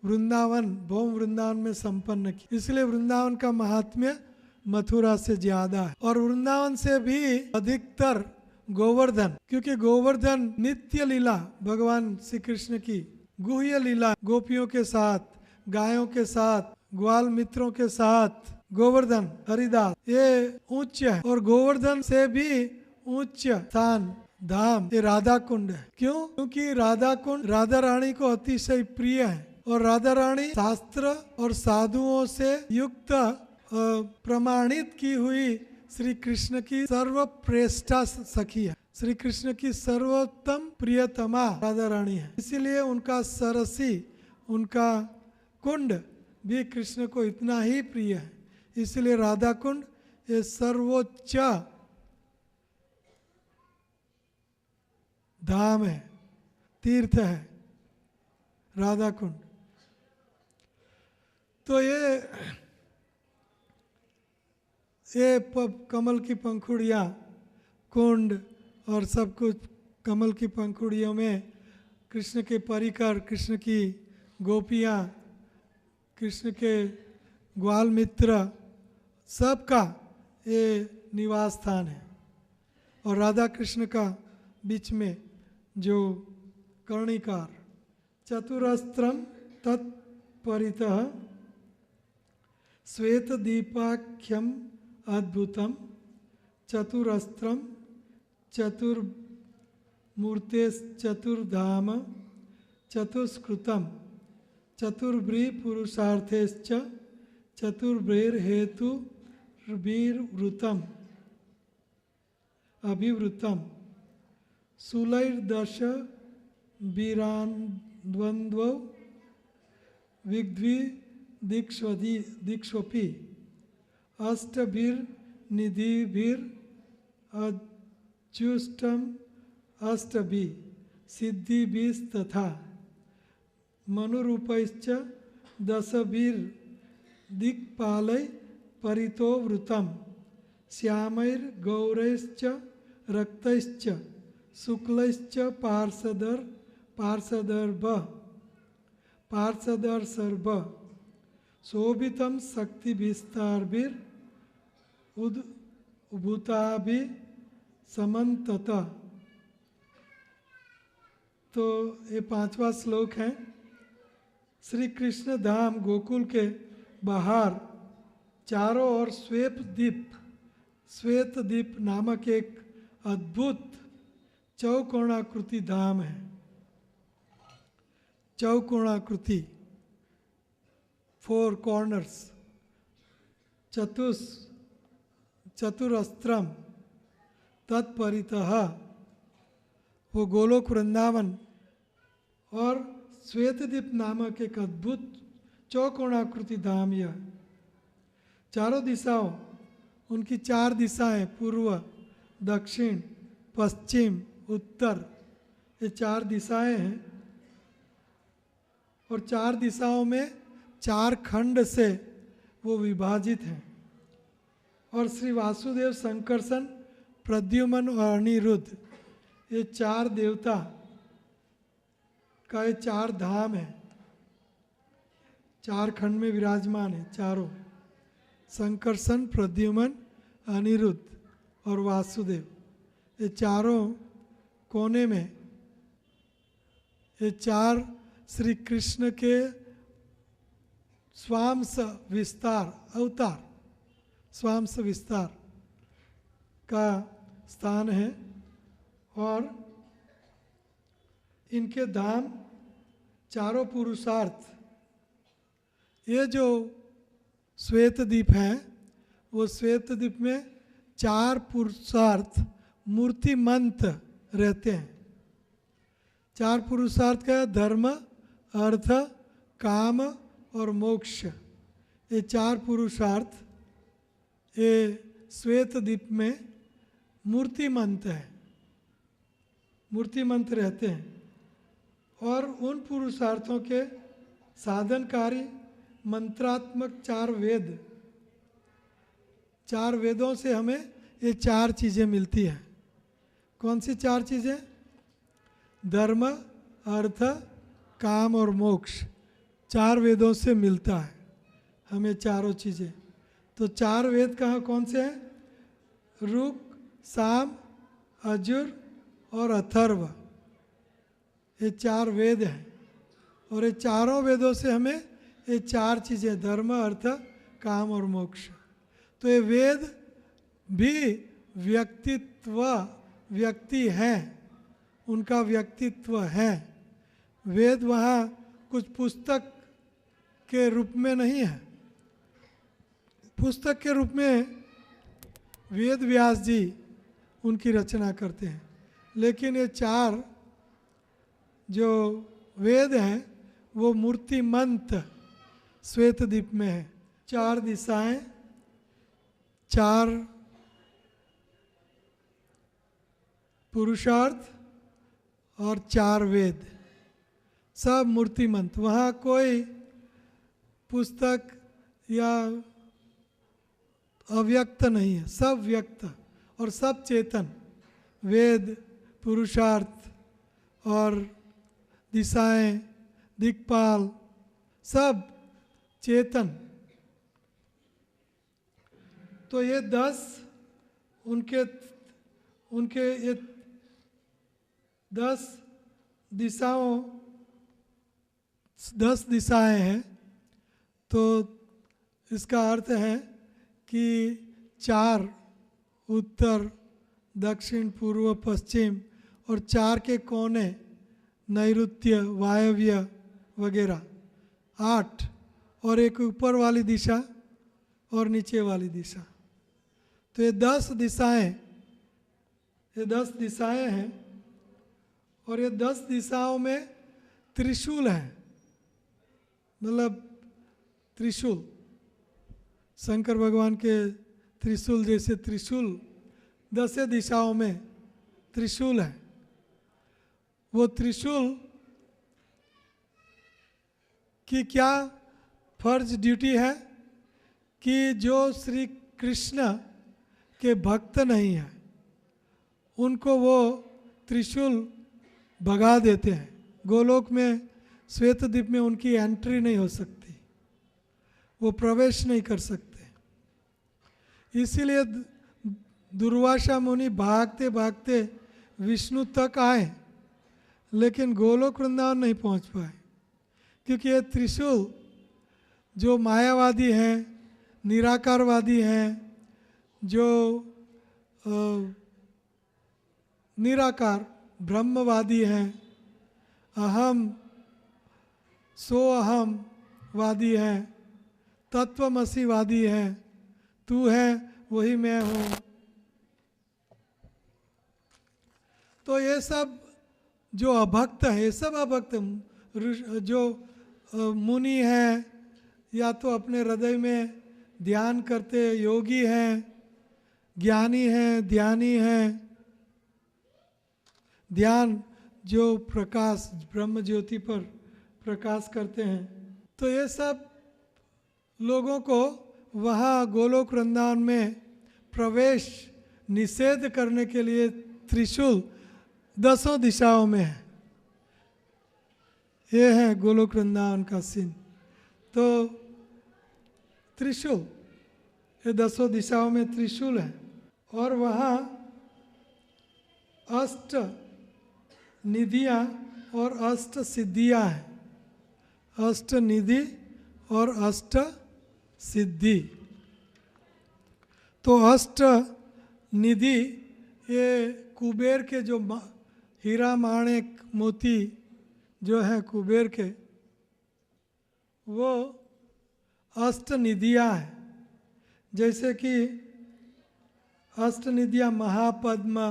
वृंदावन भौम वृंदावन में संपन्न की। इसलिए वृंदावन का महात्म्य मथुरा से ज्यादा है। और वृंदावन से भी अधिकतर गोवर्धन, क्योंकि गोवर्धन नित्य लीला भगवान श्री कृष्ण की गुह्य लीला गोपियों के साथ, गायों के साथ, ग्वाल मित्रों के साथ गोवर्धन हरिदास ये उच्च है। और गोवर्धन से भी उच्च स्थान धाम ये राधा कुंड है। क्यों? क्योंकि राधा कुंड राधा रानी को अतिशय प्रिय है। और राधा रानी शास्त्र और साधुओं से युक्त प्रमाणित की हुई श्री कृष्ण की सर्वश्रेष्ठ सखी है। श्री कृष्ण की सर्वोत्तम प्रियतमा राधा रानी है, इसीलिए उनका सरसी, उनका कुंड भी कृष्ण को इतना ही प्रिय है। इसलिए राधा कुंड ये सर्वोच्च धाम है, तीर्थ है राधा कुंड। तो ये कमल की पंखुड़ियाँ, कुंड और सब कुछ कमल की पंखुड़ियों में कृष्ण के परिकर, कृष्ण की गोपियाँ, कृष्ण के ग्वाल मित्र, सबका ये निवास स्थान है। और राधा कृष्ण का बीच में जो कर्णिकार, चतुरस्त्रम तत्परितः श्वेत दीपाख्यम अद्भुतम चतुरस्त्रम चतुर्मूर्तेश्चतुर्धाम चतुष्कृतम चतुर्व्री पुरुषार्थेश्च चतुर्भैर्हेतुर्भिर्वृतम अभिवृतम शूलैर्दश वीरान्वन्द्वौ विग्द्वि दीक्षोपि अष्टभिर्निधिभिरच्युष्टम अष्टभि सिद्धिभिस्तथा मनुरूपैश्च दशभिर्दिक्पालै परितो वृतम श्यामैर्गौरैश्च रक्तैश्च शुक्लैश्च पार्षदर्भ शोभितं शक्तिभिस्तार्भिर उद्भूताभि समन्तत। तो ये 5वां श्लोक है। श्री कृष्ण धाम गोकुल के बाहर चारों ओर श्वेत द्वीप नामक एक अद्भुत चौकोणाकृति धाम है। चौकोणाकृति, 4 कॉर्नर्स, चतुरस्त्रम तत्परितः, वो गोलोक वृंदावन और श्वेतद्वीप नामक एक अद्भुत चौकोणाकृति धाम यह। चारों दिशाओं, उनकी 4 दिशाएं, पूर्व, दक्षिण, पश्चिम, उत्तर, ये 4 दिशाएं हैं। और 4 दिशाओं में 4 खंड से वो विभाजित हैं। और श्री वासुदेव, संकर्षण, प्रद्युम्न और अनिरुद्ध, ये 4 देवता का ये 4 धाम है, 4 खंड में विराजमान है। चारों, संकर्षण, प्रद्युम्न, अनिरुद्ध और वासुदेव, ये चारों कोने में ये 4 श्री कृष्ण के स्वांश विस्तार, अवतार स्वांश विस्तार का स्थान है। और इनके धाम चारों पुरुषार्थ, ये जो श्वेतद्वीप है, वो श्वेतद्वीप में 4 पुरुषार्थ मूर्तिमंत रहते हैं। 4 पुरुषार्थ का धर्म, अर्थ, काम और मोक्ष, ये 4 पुरुषार्थ ये श्वेतद्वीप में मूर्तिमंत है, मूर्तिमंत रहते हैं। और उन पुरुषार्थों के साधनकारी मंत्रात्मक 4 वेद, 4 वेदों से हमें ये 4 चीज़ें मिलती हैं। कौन सी 4 चीज़ें? धर्म, अर्थ, काम और मोक्ष, 4 वेदों से मिलता है हमें चारों चीज़ें। तो 4 वेद कहाँ कौन से हैं? ऋक्, साम, यजुर और अथर्व, ये 4 वेद हैं। और ये चारों वेदों से हमें ये 4 चीज़ें, धर्म, अर्थ, काम और मोक्ष। तो ये वेद भी व्यक्ति हैं, उनका व्यक्तित्व है। वेद वहाँ कुछ पुस्तक के रूप में नहीं है। पुस्तक के रूप में वेद व्यास जी उनकी रचना करते हैं, लेकिन ये 4 जो वेद हैं वो मूर्तिमंत श्वेतद्वीप में है। 4 दिशाएं, 4 पुरुषार्थ और 4 वेद, सब मूर्तिमंत। वहाँ कोई पुस्तक या अव्यक्त नहीं है, सब व्यक्त और सब चेतन। वेद, पुरुषार्थ और दिशाएं, दिक्पाल, सब चेतन। तो ये 10 उनके ये 10 दिशाएं हैं। तो इसका अर्थ है कि 4 उत्तर, दक्षिण, पूर्व, पश्चिम और 4 के कोने, नैऋत्य, वायव्य वगैरह 8, और एक ऊपर वाली दिशा और नीचे वाली दिशा। तो ये 10 दिशाएं हैं। और ये 10 दिशाओं में त्रिशूल है, मतलब त्रिशूल, शंकर भगवान के त्रिशूल जैसे त्रिशूल 10 दिशाओं में त्रिशूल है। वो त्रिशूल की क्या फर्ज ड्यूटी है कि जो श्री कृष्ण के भक्त नहीं है उनको वो त्रिशूल भगा देते हैं। गोलोक में, श्वेतद्वीप में उनकी एंट्री नहीं हो सकती, वो प्रवेश नहीं कर सकते। इसीलिए दुर्वासा मुनि भागते भागते विष्णु तक आए, लेकिन गोलोक वृंदावन नहीं पहुंच पाए, क्योंकि ये त्रिशूल जो मायावादी हैं, निराकारवादी हैं, जो निराकार ब्रह्मवादी हैं, अहम सो अहम वादी हैं, तत्वमसीवादी हैं, तू है वही मैं हूँ। तो ये सब जो अभक्त है, ये सब अभक्त जो मुनि हैं या तो अपने हृदय में ध्यान करते योगी हैं, ज्ञानी हैं, ध्यानी हैं, ध्यान जो प्रकाश ब्रह्म ज्योति पर प्रकाश करते हैं। तो ये सब लोगों को वहाँ गोलोक वृंदावन में प्रवेश निषेध करने के लिए त्रिशूल 10 दिशाओं में है। ये है गोलोक वृंदावन का सीन। तो त्रिशूल, ये 10 दिशाओं में त्रिशूल है। और वहाँ 8 निधियाँ और 8 सिद्धियाँ हैं। 8 निधि और 8 सिद्धि। तो 8 निधि ये कुबेर के जो हीरा माणिक मोती जो है कुबेर के, वो 8 निधियाँ हैं। जैसे कि 8 निधियाँ महापद्म,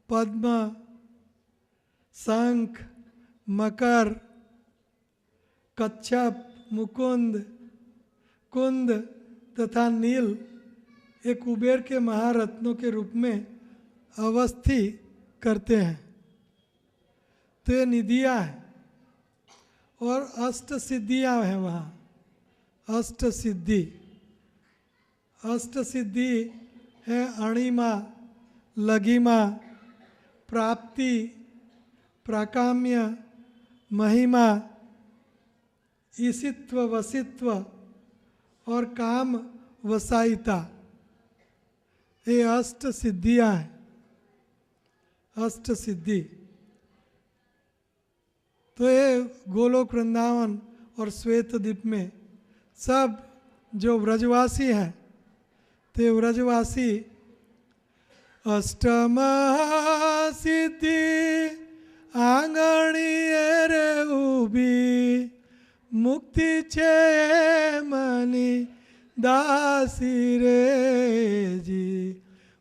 पद्म, शंख, मकर, कच्छप, मुकुंद, कुंद तथा नील ये कुबेर के महारत्नों के रूप में अवस्थित करते हैं। तो ये निधियाँ हैं। और 8 सिद्धियाँ हैं वहाँ, 8 सिद्धि। 8 सिद्धि है अणिमा, लघिमा, प्राप्ति, प्राकाम्य, महिमा, ईशित्व, वसित्व और काम वसायिता। ये 8 सिद्धियाँ हैं, 8 सिद्धि। तो ये गोलोक वृंदावन और श्वेतद्वीप में सब जो व्रजवासी हैं, तो ये व्रजवासी अष्टमा सिद्धि आंगणीये रे उभी मुक्ति छे मनी दासी रे जी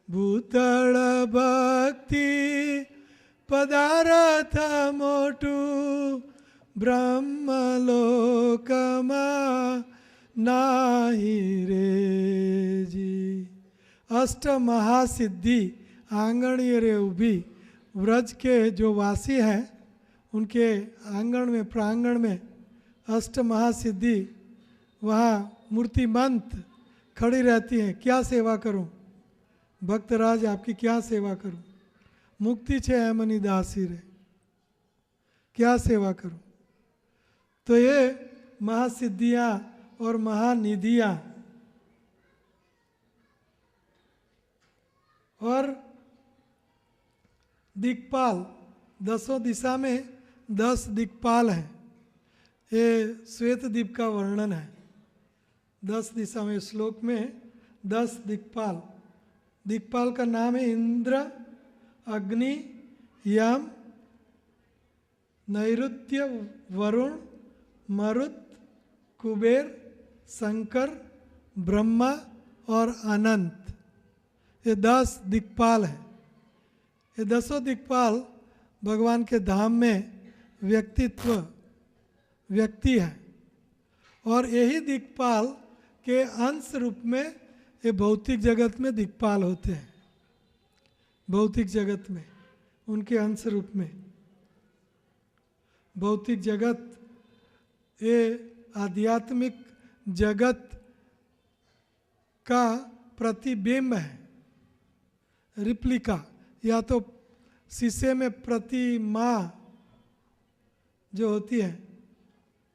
भूतल भक्ति પદાર્થ મોટું બ્રહ્મલોકમાં नाही रे जी। अष्ट महासिद्धि आंगणीय रे उभी, व्रज के जो वासी हैं उनके आंगण में प्रांगण में अष्ट महासिद्धि वहाँ मूर्तिमंत खड़ी रहती हैं। क्या सेवा करूं भक्तराज, आपकी क्या सेवा करूं? मुक्ति छे एमनी दासी रे, क्या सेवा करूं? तो ये महासिद्धियाँ और महानिधियाँ और दिक्पाल, 10 दिशा में 10 दिक्पाल हैं। ये श्वेत द्वीप का वर्णन है। 10 दिशा में श्लोक में 10 दिक्पाल। दिक्पाल का नाम है इंद्र, अग्नि, यम, नैऋत्य, वरुण, मरुत, कुबेर, शंकर, ब्रह्मा और अनंत। ये 10 दिक्पाल हैं। ये 10 दिक्पाल भगवान के धाम में व्यक्ति है और यही दिक्पाल के अंश रूप में ये भौतिक जगत में दिक्पाल होते हैं। भौतिक जगत में उनके अंश रूप में भौतिक जगत ये आध्यात्मिक जगत का प्रतिबिंब है, रिप्लिका, या तो शीशे में प्रतिमा जो होती है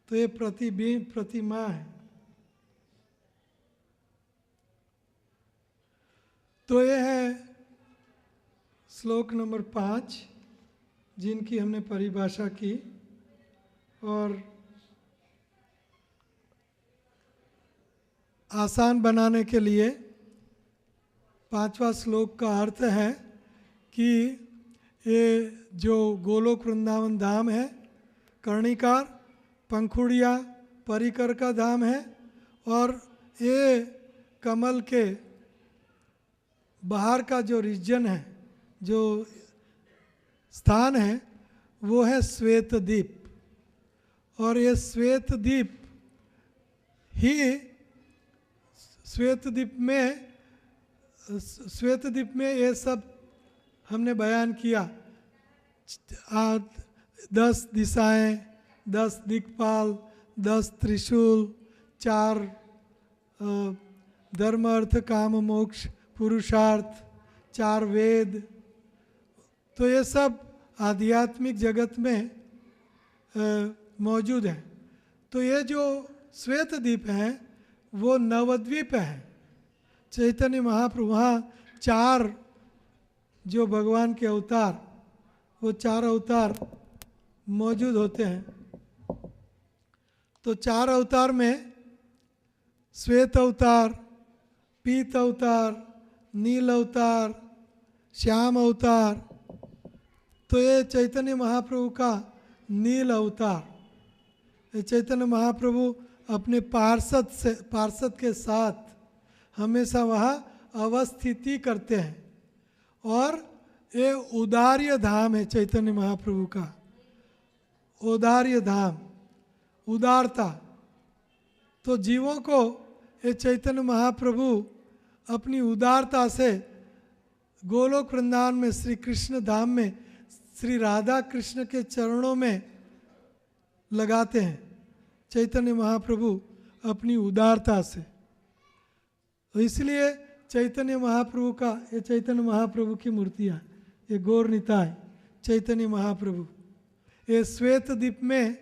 तो ये प्रतिबिंब प्रतिमा है। तो ये है श्लोक नंबर 5 जिनकी हमने परिभाषा की। और आसान बनाने के लिए 5वां श्लोक का अर्थ है कि ये जो गोलोक वृंदावन धाम है, कर्णिकार, पंखुड़िया, परिकर का धाम है और ये कमल के बाहर का जो रीजन है, जो स्थान है, वो है श्वेत द्वीप। और ये श्वेत द्वीप ही श्वेत द्वीप में ये सब हमने बयान किया। 10 दिशाएं, 10 दिक्पाल, 10 त्रिशूल, 4 धर्म अर्थ काम मोक्ष पुरुषार्थ, 4 वेद। तो ये सब आध्यात्मिक जगत में मौजूद है। तो ये जो श्वेत द्वीप है वो नवद्वीप है। चैतन्य महाप्रभु वहाँ 4 जो भगवान के अवतार, वो 4 अवतार मौजूद होते हैं। तो 4 अवतार में श्वेत अवतार, पीत अवतार, नील अवतार, श्याम अवतार। तो ये चैतन्य महाप्रभु का नील अवतार। ये चैतन्य महाप्रभु अपने पार्षद के साथ हमेशा वहाँ अवस्थिति करते हैं। और ये उदार्य धाम है चैतन्य महाप्रभु का, उदार्य धाम, उदारता। तो जीवों को ये चैतन्य महाप्रभु अपनी उदारता से गोलोक वृंदावन में श्री कृष्ण धाम में श्री राधा कृष्ण के चरणों में लगाते हैं। चैतन्य महाप्रभु अपनी उदारता से। तो इसलिए चैतन्य महाप्रभु का, ये चैतन्य महाप्रभु की मूर्तियाँ, ये गौर निताय चैतन्य महाप्रभु, ये श्वेत द्वीप में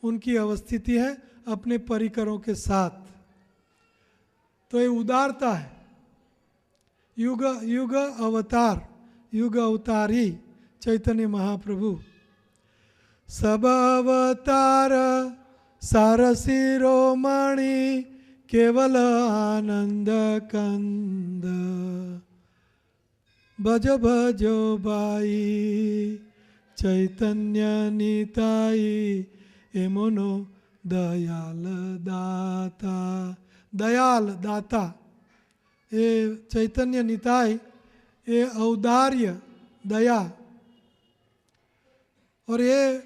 उनकी अवस्थिति है अपने परिकरों के साथ। तो ये उदारता है। युग युग अवतार, युग अवतारी चैतन्य महाप्रभु। सब अवतार सार शिरोमणि केवल आनंद कंद, भज भजो by Chaitanya Nitai amino Dayal दाता। दयाल दाता, ये चैतन्य निताई, ये औदार्य दया और ये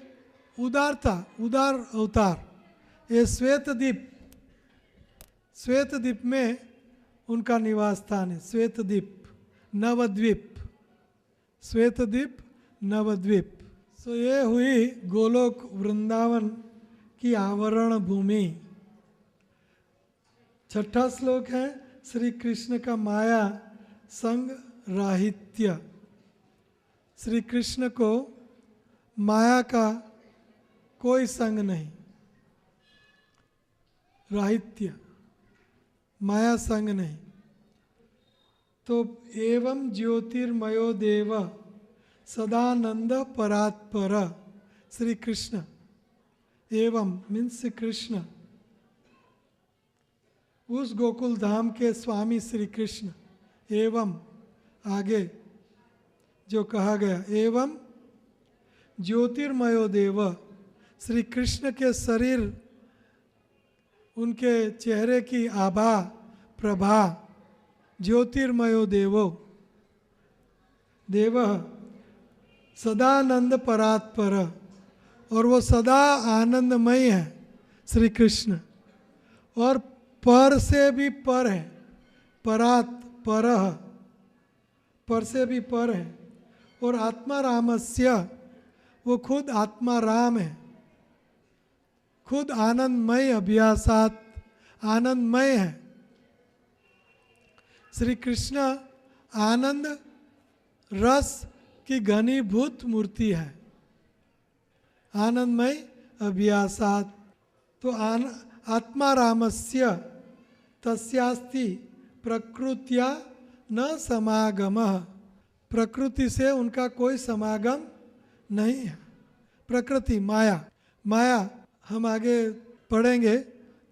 उदारता, उदार अवतार, ये श्वेत द्वीप में उनका निवास स्थान है। श्वेत द्वीप, नवद्वीप, श्वेत द्वीप, नवद्वीप। सो ये हुई गोलोक वृंदावन की आवरण भूमि। छठा श्लोक है श्री कृष्ण का माया संग राहित्य। श्री कृष्ण को माया का कोई संग नहीं, राहित्य, माया संग नहीं। तो एवं ज्योतिर्मयो देव सदानंद परात्पर श्री कृष्ण, एवं मीन्स कृष्ण, उस गोकुल धाम के स्वामी श्री कृष्ण। एवं आगे जो कहा गया, एवं ज्योतिर्मयो देव, श्री कृष्ण के शरीर, उनके चेहरे की आभा प्रभा, ज्योतिर्मयो देवो देव सदानंद परात्पर, और वो सदा आनंदमय है श्री कृष्ण, और पर से भी पर है, परात परः, पर से भी पर है। और आत्मा रामस्य, वो खुद आत्मा राम है, खुद आनंदमय, अभ्यासात आनंदमय है। श्री कृष्ण आनंद रस की घनीभूत मूर्ति है, आनंदमय अभ्यासात। तो आत्मा रामस्य तस्यास्ति प्रकृत्या न समागमः, प्रकृति से उनका कोई समागम नहीं है। प्रकृति माया, माया हम आगे पढ़ेंगे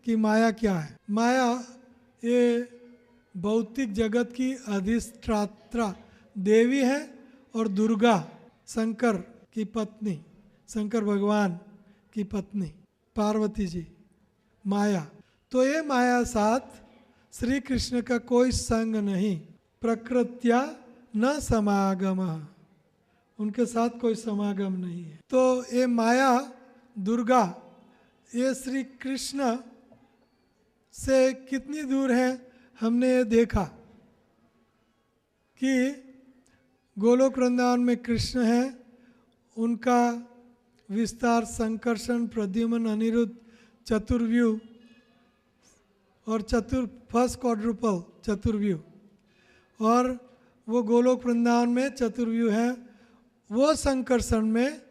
कि माया क्या है। माया ये भौतिक जगत की अधिष्ठात्रा देवी है, और दुर्गा शंकर की पत्नी, शंकर भगवान की पत्नी पार्वती जी, माया। तो ये माया साथ श्री कृष्ण का कोई संग नहीं। प्रकृत्या न समागम, उनके साथ कोई समागम नहीं है। तो ये माया दुर्गा, ये श्री कृष्ण से कितनी दूर है, हमने ये देखा कि गोलोक वृंदावन में कृष्ण है, उनका विस्तार संकर्षण, प्रद्युम्न, अनिरुद्ध, चतुर्व्यूह और फर्स्ट क्वाड्रुपल चतुर्व्यूह, और वो गोलोक वृंदावन में चतुर्व्यूह है। वो संकर्षण में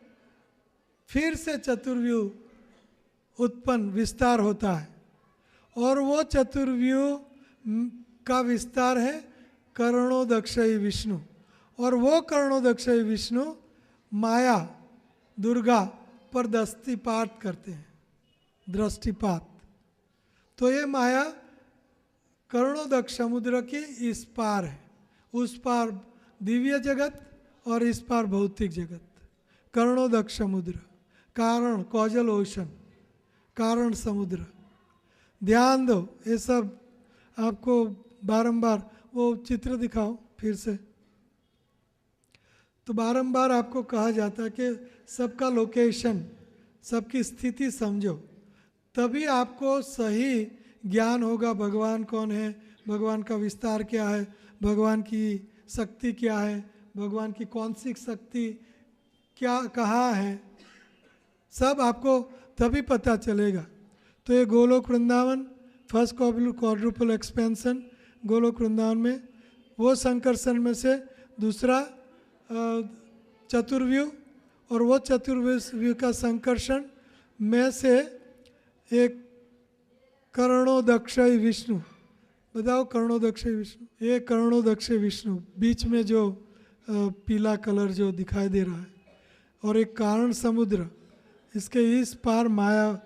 फिर से चतुर्व्यूह उत्पन्न विस्तार होता है, और वो चतुर्व्यूह का विस्तार है कर्णोदक्षयी विष्णु, और वो कर्णोदक्षयी विष्णु माया दुर्गा पर दृष्टिपात करते हैं, दृष्टिपात। तो ये माया कर्णोदक्ष समुद्र की इस पार है, उस पार दिव्य जगत और इस पार भौतिक जगत। कर्णोदक्ष समुद्र, कारण कॉजल ओशन, कारण समुद्र। ध्यान दो, ये सब आपको बारंबार, वो चित्र दिखाओ फिर से। तो बारंबार आपको कहा जाता है कि सबका लोकेशन, सबकी स्थिति समझो, तभी आपको सही ज्ञान होगा। भगवान कौन है, भगवान का विस्तार क्या है, भगवान की शक्ति क्या है, भगवान की कौन सी शक्ति क्या कहाँ है, सब आपको तभी पता चलेगा। तो ये Golok Vrindavan first quadruple expansion Golok Vrindavan में, वो संकर्षण में से दूसरा चतुर्व्यूह, और वो चतुर्व्यूह का संकर्षण में से एक कर्णोदक्षयी विष्णु। बताओ कर्णोदक्षयी विष्णु, ये कर्णोदक्षयी विष्णु, बीच में जो पीला कलर जो दिखाई दे रहा है, और एक कारण समुद्र, इसके इस पार माया,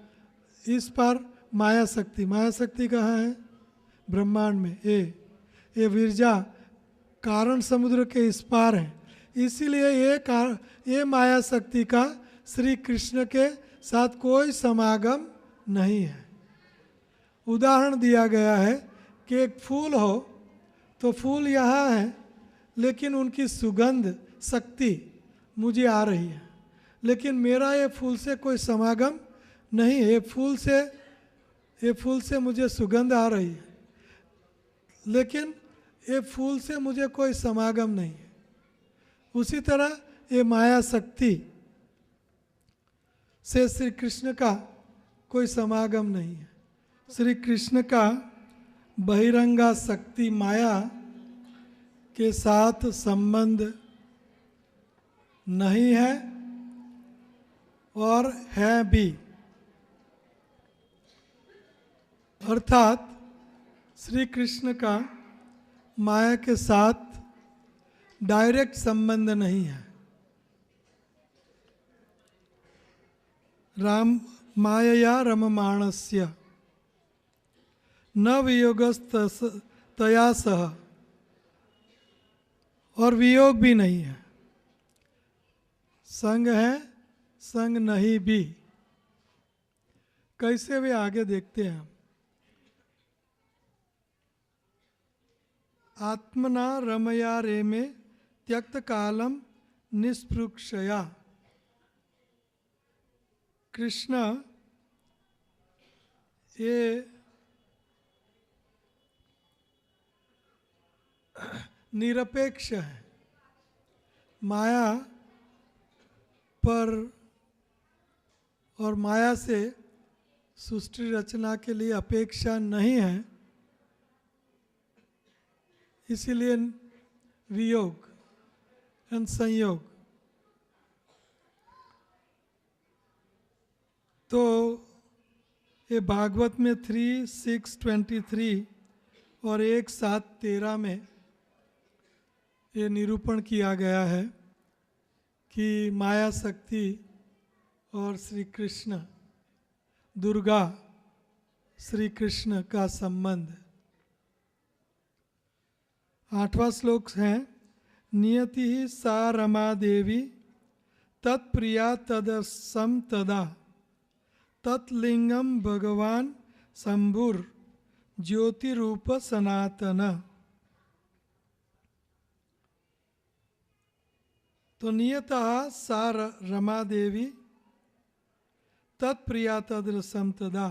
इस पार माया शक्ति। माया शक्ति कहाँ है, ब्रह्मांड में। ये विरजा कारण समुद्र के इस पार है, इसीलिए ये माया शक्ति का श्री कृष्ण के साथ कोई समागम नहीं है। उदाहरण दिया गया है कि एक फूल हो, तो फूल यहाँ है लेकिन उनकी सुगंध शक्ति मुझे आ रही है, लेकिन मेरा ये फूल से कोई समागम नहीं है। ये फूल से मुझे सुगंध आ रही है, लेकिन ये फूल से मुझे कोई समागम नहीं है। उसी तरह ये माया शक्ति से श्री कृष्ण का कोई समागम नहीं है। श्री कृष्ण का बहिरंगा शक्ति माया के साथ संबंध नहीं है और है भी। अर्थात श्री कृष्ण का माया के साथ डायरेक्ट संबंध नहीं है। राम मायया रममाणस्य न वियोगस्तया सह, और वियोग भी नहीं है। संग है, संग नहीं भी। कैसे वे आगे देखते हैं। आत्मना रमया रेमे त्यक्त कालम निष्पृक्षया। कृष्ण ये निरपेक्ष है। माया पर और माया से सृष्टि रचना के लिए अपेक्षा नहीं है, इसीलिए वियोग एवं संयोग। तो ये भागवत में 3:6-23 और 1:7-13 में ये निरूपण किया गया है कि माया शक्ति और श्री कृष्ण दुर्गा श्री कृष्ण का संबंध। 8वां श्लोक है, नियति ही सा रमा देवी तत्प्रिया तदसम तदा तत्लिंगम भगवान शंभुर ज्योतिरूप सनातन। तो नियतः सा रमा देवी तत्प्रिया तदरसम तदा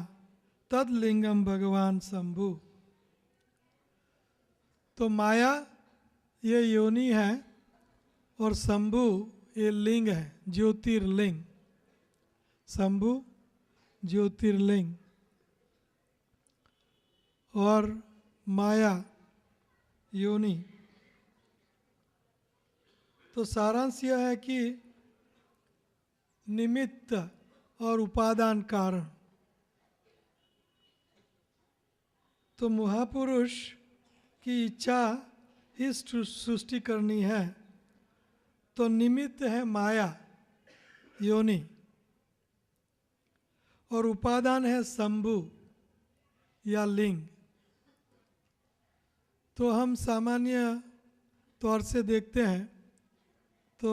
तदलिंगम भगवान शंभु। तो माया ये योनि है और शंभु ये लिंग है, ज्योतिर्लिंग। शंभु ज्योतिर्लिंग और माया योनि। तो सारांश यह है कि निमित्त और उपादान कारण। तो महापुरुष की इच्छा ही सृष्टि करनी है, तो निमित्त है माया योनि और उपादान है शंभु या लिंग। तो हम सामान्य तौर से देखते हैं तो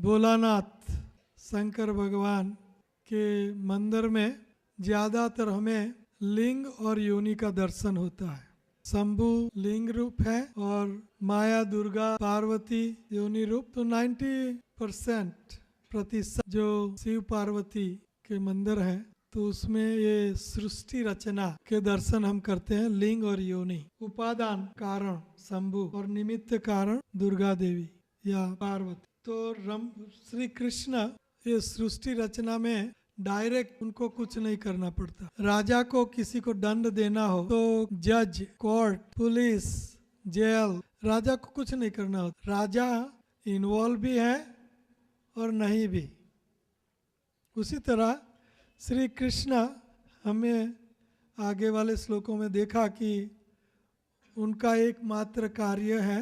भोलानाथ शंकर भगवान के मंदिर में ज़्यादातर हमें लिंग और योनि का दर्शन होता है। शंभु लिंग रूप है और माया दुर्गा पार्वती योनि रूप। तो 90% जो शिव पार्वती के मंदिर हैं तो उसमें ये सृष्टि रचना के दर्शन हम करते हैं, लिंग और योनि। उपादान कारण शंभु और निमित्त कारण दुर्गा देवी या पार्वती। तो श्री कृष्ण ये सृष्टि रचना में डायरेक्ट उनको कुछ नहीं करना पड़ता। राजा को किसी को दंड देना हो तो जज, कोर्ट, पुलिस, जेल, राजा को कुछ नहीं करना होता। राजा इन्वॉल्व भी है और नहीं भी। उसी तरह श्री कृष्ण हमें आगे वाले श्लोकों में देखा कि उनका एकमात्र कार्य है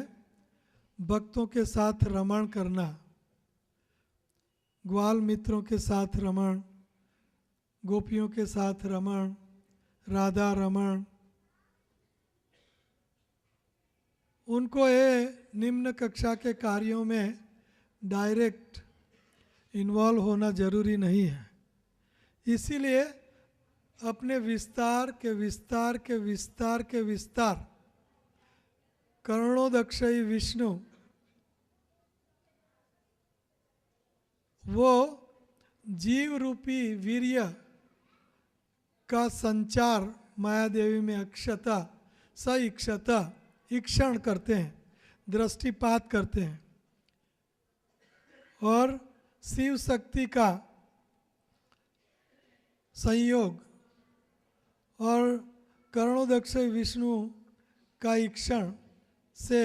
भक्तों के साथ रमण करना, ग्वाल मित्रों के साथ रमण, गोपियों के साथ रमण, राधा रमण। उनको ये निम्न कक्षा के कार्यों में डायरेक्ट इन्वॉल्व होना जरूरी नहीं है। इसीलिए अपने विस्तार के विस्तार के विस्तार के विस्तार करुणोदक्षयी विष्णु वो जीव रूपी वीर्य का संचार माया देवी में अक्षता स इक्षता ईक्षण करते हैं, दृष्टिपात करते हैं, और शिव शक्ति का संयोग और कर्णोदक्ष विष्णु का ईक्षण से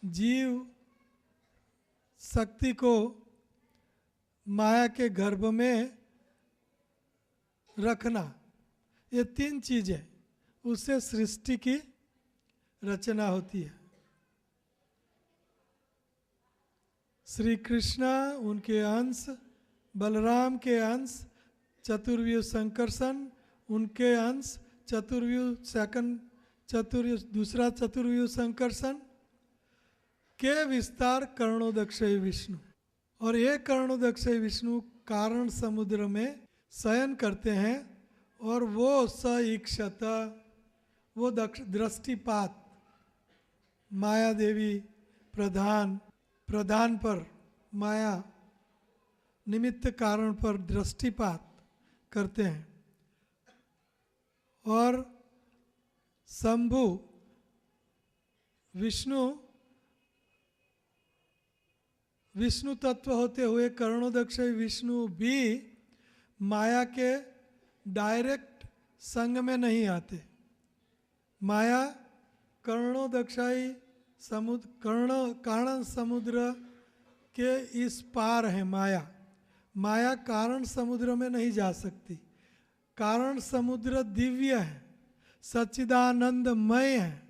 जीव शक्ति को माया के गर्भ में रखना, ये तीन चीजें, उससे सृष्टि की रचना होती है। श्री कृष्ण उनके अंश, बलराम के अंश चतुर्व्यूह संकर्षण, उनके अंश चतुर्व्यूह दूसरा चतुर्व्यूह संकर्षण के विस्तार कर्णोदक्ष विष्णु, और ये कर्णोदक्ष विष्णु कारण समुद्र में शयन करते हैं, और वो स ईक्षत, वो दृष्टिपात माया देवी प्रधान पर, माया निमित्त कारण पर दृष्टिपात करते हैं। और शंभु विष्णु तत्व होते हुए कर्णोदक्ष विष्णु भी माया के डायरेक्ट संग में नहीं आते। माया कर्णोदक्षाई कारण समुद्र के इस पार है माया कारण समुद्र में नहीं जा सकती। कारण समुद्र दिव्य है, सच्चिदानंदमय है।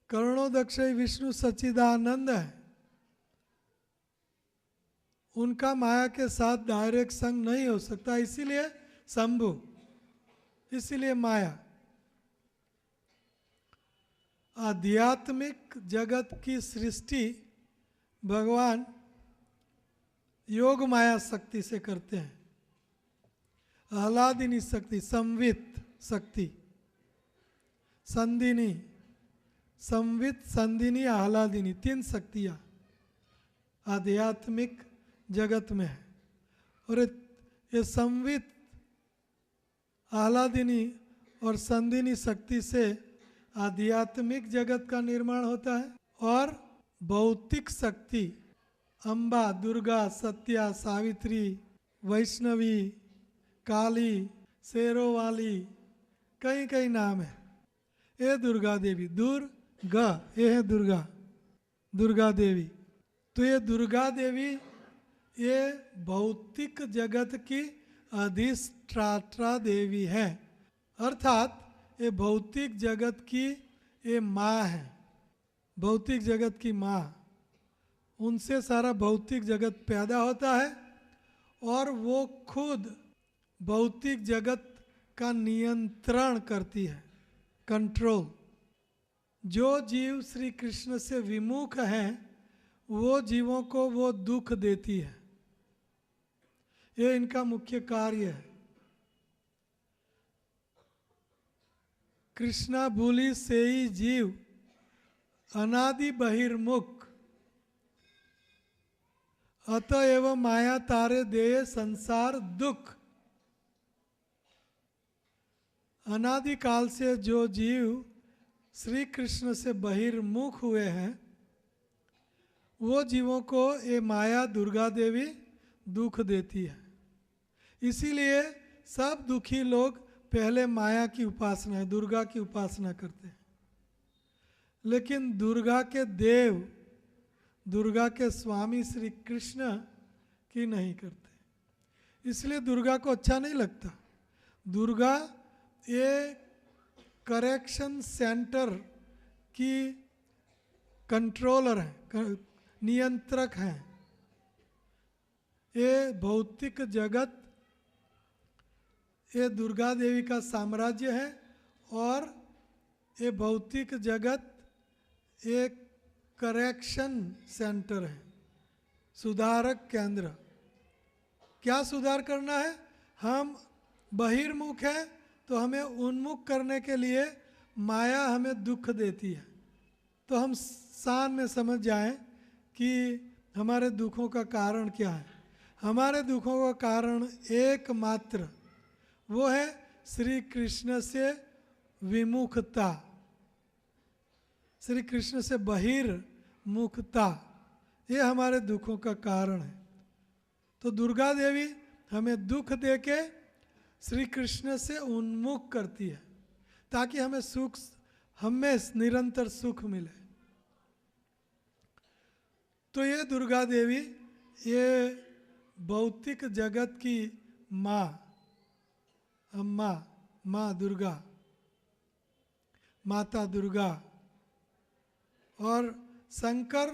कर्णोदक्ष विष्णु सच्चिदानंद है, उनका माया के साथ डायरेक्ट संग नहीं हो सकता, इसीलिए शंभु, इसीलिए माया। आध्यात्मिक जगत की सृष्टि भगवान योग माया शक्ति से करते हैं। आह्लादिनी शक्ति, संवित शक्ति, संदिनी, संवित, संदिनी, आह्लादिनी, तीन शक्तियाँ आध्यात्मिक जगत में है। और ये संवित, आह्लादिनी और संदिनी शक्ति से आध्यात्मिक जगत का निर्माण होता है, और भौतिक शक्ति अम्बा, दुर्गा, सत्या, सावित्री, वैष्णवी, काली, शेरों वाली, कई कई नाम है। ये दुर्गा देवी, ये है दुर्गा देवी। तो ये दुर्गा देवी ये भौतिक जगत की अधिष्ठात्री देवी है, अर्थात ये भौतिक जगत की ये माँ है, भौतिक जगत की माँ। उनसे सारा भौतिक जगत पैदा होता है, और वो खुद भौतिक जगत का नियंत्रण करती है, कंट्रोल। जो जीव श्री कृष्ण से विमुख हैं, वो जीवों को वो दुख देती है, ये इनका मुख्य कार्य है। कृष्णा भूलि सेई जीव अनादि बहिर्मुख, अतएव माया तारे दे संसार दुख। अनादि काल से जो जीव श्री कृष्ण से बहिर्मुख हुए हैं, वो जीवों को ये माया दुर्गा देवी दुख देती है। इसीलिए सब दुखी लोग पहले माया की उपासना, दुर्गा की उपासना करते हैं, लेकिन दुर्गा के देव, दुर्गा के स्वामी श्री कृष्ण की नहीं करते। इसलिए दुर्गा को अच्छा नहीं लगता। दुर्गा ये करेक्शन सेंटर की कंट्रोलर है, नियंत्रक हैं। ये भौतिक जगत ये दुर्गा देवी का साम्राज्य है, और ये भौतिक जगत एक करेक्शन सेंटर है, सुधारक केंद्र। क्या सुधार करना है? हम बहिर्मुख हैं, तो हमें उन्मुख करने के लिए माया हमें दुख देती है। तो हम शान में समझ जाएं कि हमारे दुखों का कारण क्या है? हमारे दुखों का कारण एकमात्र वो है श्री कृष्ण से विमुखता, श्री कृष्ण से बहिर्मुखता, ये हमारे दुखों का कारण है। तो दुर्गा देवी हमें दुख देके श्री कृष्ण से उन्मुख करती है ताकि हमें सुख, हमें निरंतर सुख मिले। तो ये दुर्गा देवी ये भौतिक जगत की माँ, अम्मा, माँ दुर्गा, माता दुर्गा, और शंकर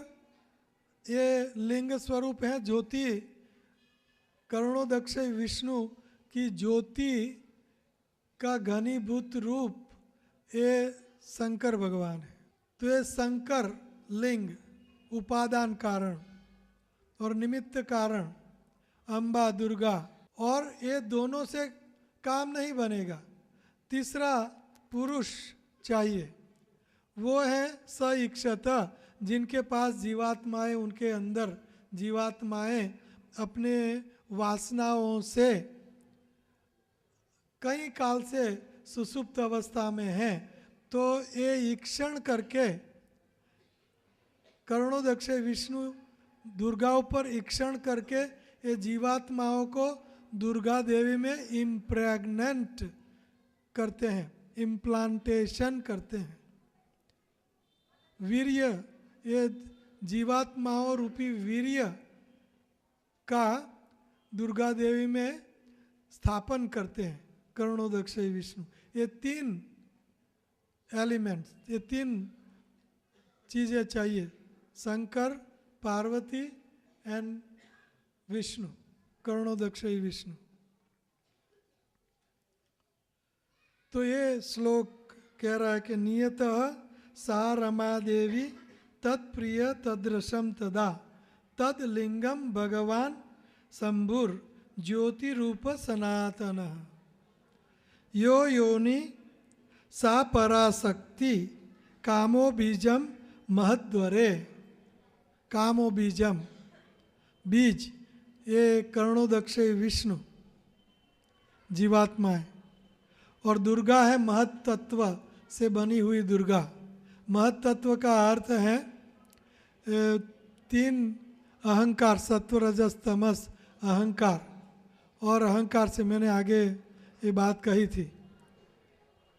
ये लिंग स्वरूप है, ज्योति, करुणोदक्ष विष्णु की ज्योति का घनीभूत रूप ये शंकर भगवान है। तो ये शंकर लिंग, उपादान कारण और निमित्त कारण अम्बा दुर्गा, और ये दोनों से काम नहीं बनेगा, तीसरा पुरुष चाहिए, वो है स इक्षत, जिनके पास जीवात्माएं, उनके अंदर जीवात्माएं अपने वासनाओं से कई काल से सुसुप्त अवस्था में हैं। तो ये ईक्षण करके करुणोदक्ष विष्णु दुर्गाओं पर ईक्षण करके ये जीवात्माओं को दुर्गा देवी में इम्प्रेग्नेंट करते हैं, इम्प्लांटेशन करते हैं। वीर्य, ये जीवात्माओं रूपी वीर्य का दुर्गा देवी में स्थापन करते हैं करुणोदक्ष विष्णु। ये तीन एलिमेंट्स, ये तीन चीज़ें चाहिए, शंकर, पार्वती एंड विष्णु, करुणोदक्ष विष्णु। तो ये श्लोक कह रहा है कि नियतः सा रमा देवी तत्प्रिय तदृशम तदा तद लिंगम भगवान शंभुर ज्योति रूप सनातन यो योनि सा पराशक्ति कामो बीजम महद्वरे। कामो बीजम, बीज, ये करुणोदक्ष विष्णु जीवात्मा है, और दुर्गा है महत तत्व से बनी हुई दुर्गा। महत तत्व का अर्थ है तीन अहंकार, सत्व रजस तमस अहंकार, और अहंकार से मैंने आगे ये बात कही थी।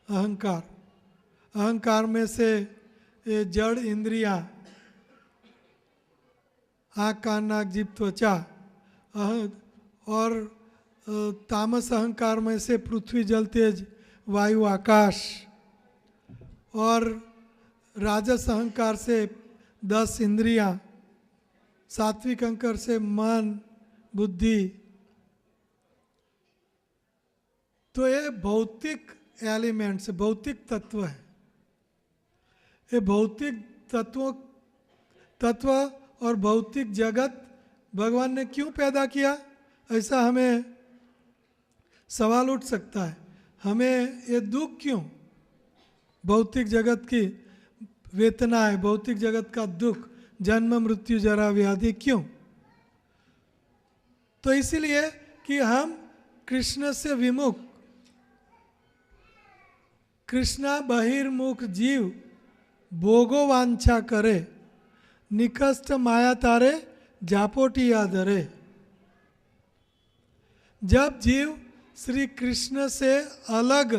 अहंकार, अहंकार में से ये जड़ इंद्रियां, आँख कान नाक जीभ त्वचा, और तामस अहंकार में से पृथ्वी जल तेज वायु आकाश, और राजस अहंकार से 10 इंद्रियां, सात्विक अहंकार से मन बुद्धि। तो ये भौतिक एलिमेंट्स, भौतिक तत्व है। ये भौतिक तत्व और भौतिक जगत भगवान ने क्यों पैदा किया, ऐसा हमें सवाल उठ सकता है। हमें ये दुख क्यों, भौतिक जगत की वेदना है, भौतिक जगत का दुख, जन्म मृत्यु जरा व्याधि क्यों? तो इसीलिए कि हम कृष्ण से विमुख, कृष्णा बहिर्मुख जीव भोगो वांछा करे, निकष्ट माया तारे जापोटी आदरे। जब जीव श्री कृष्ण से अलग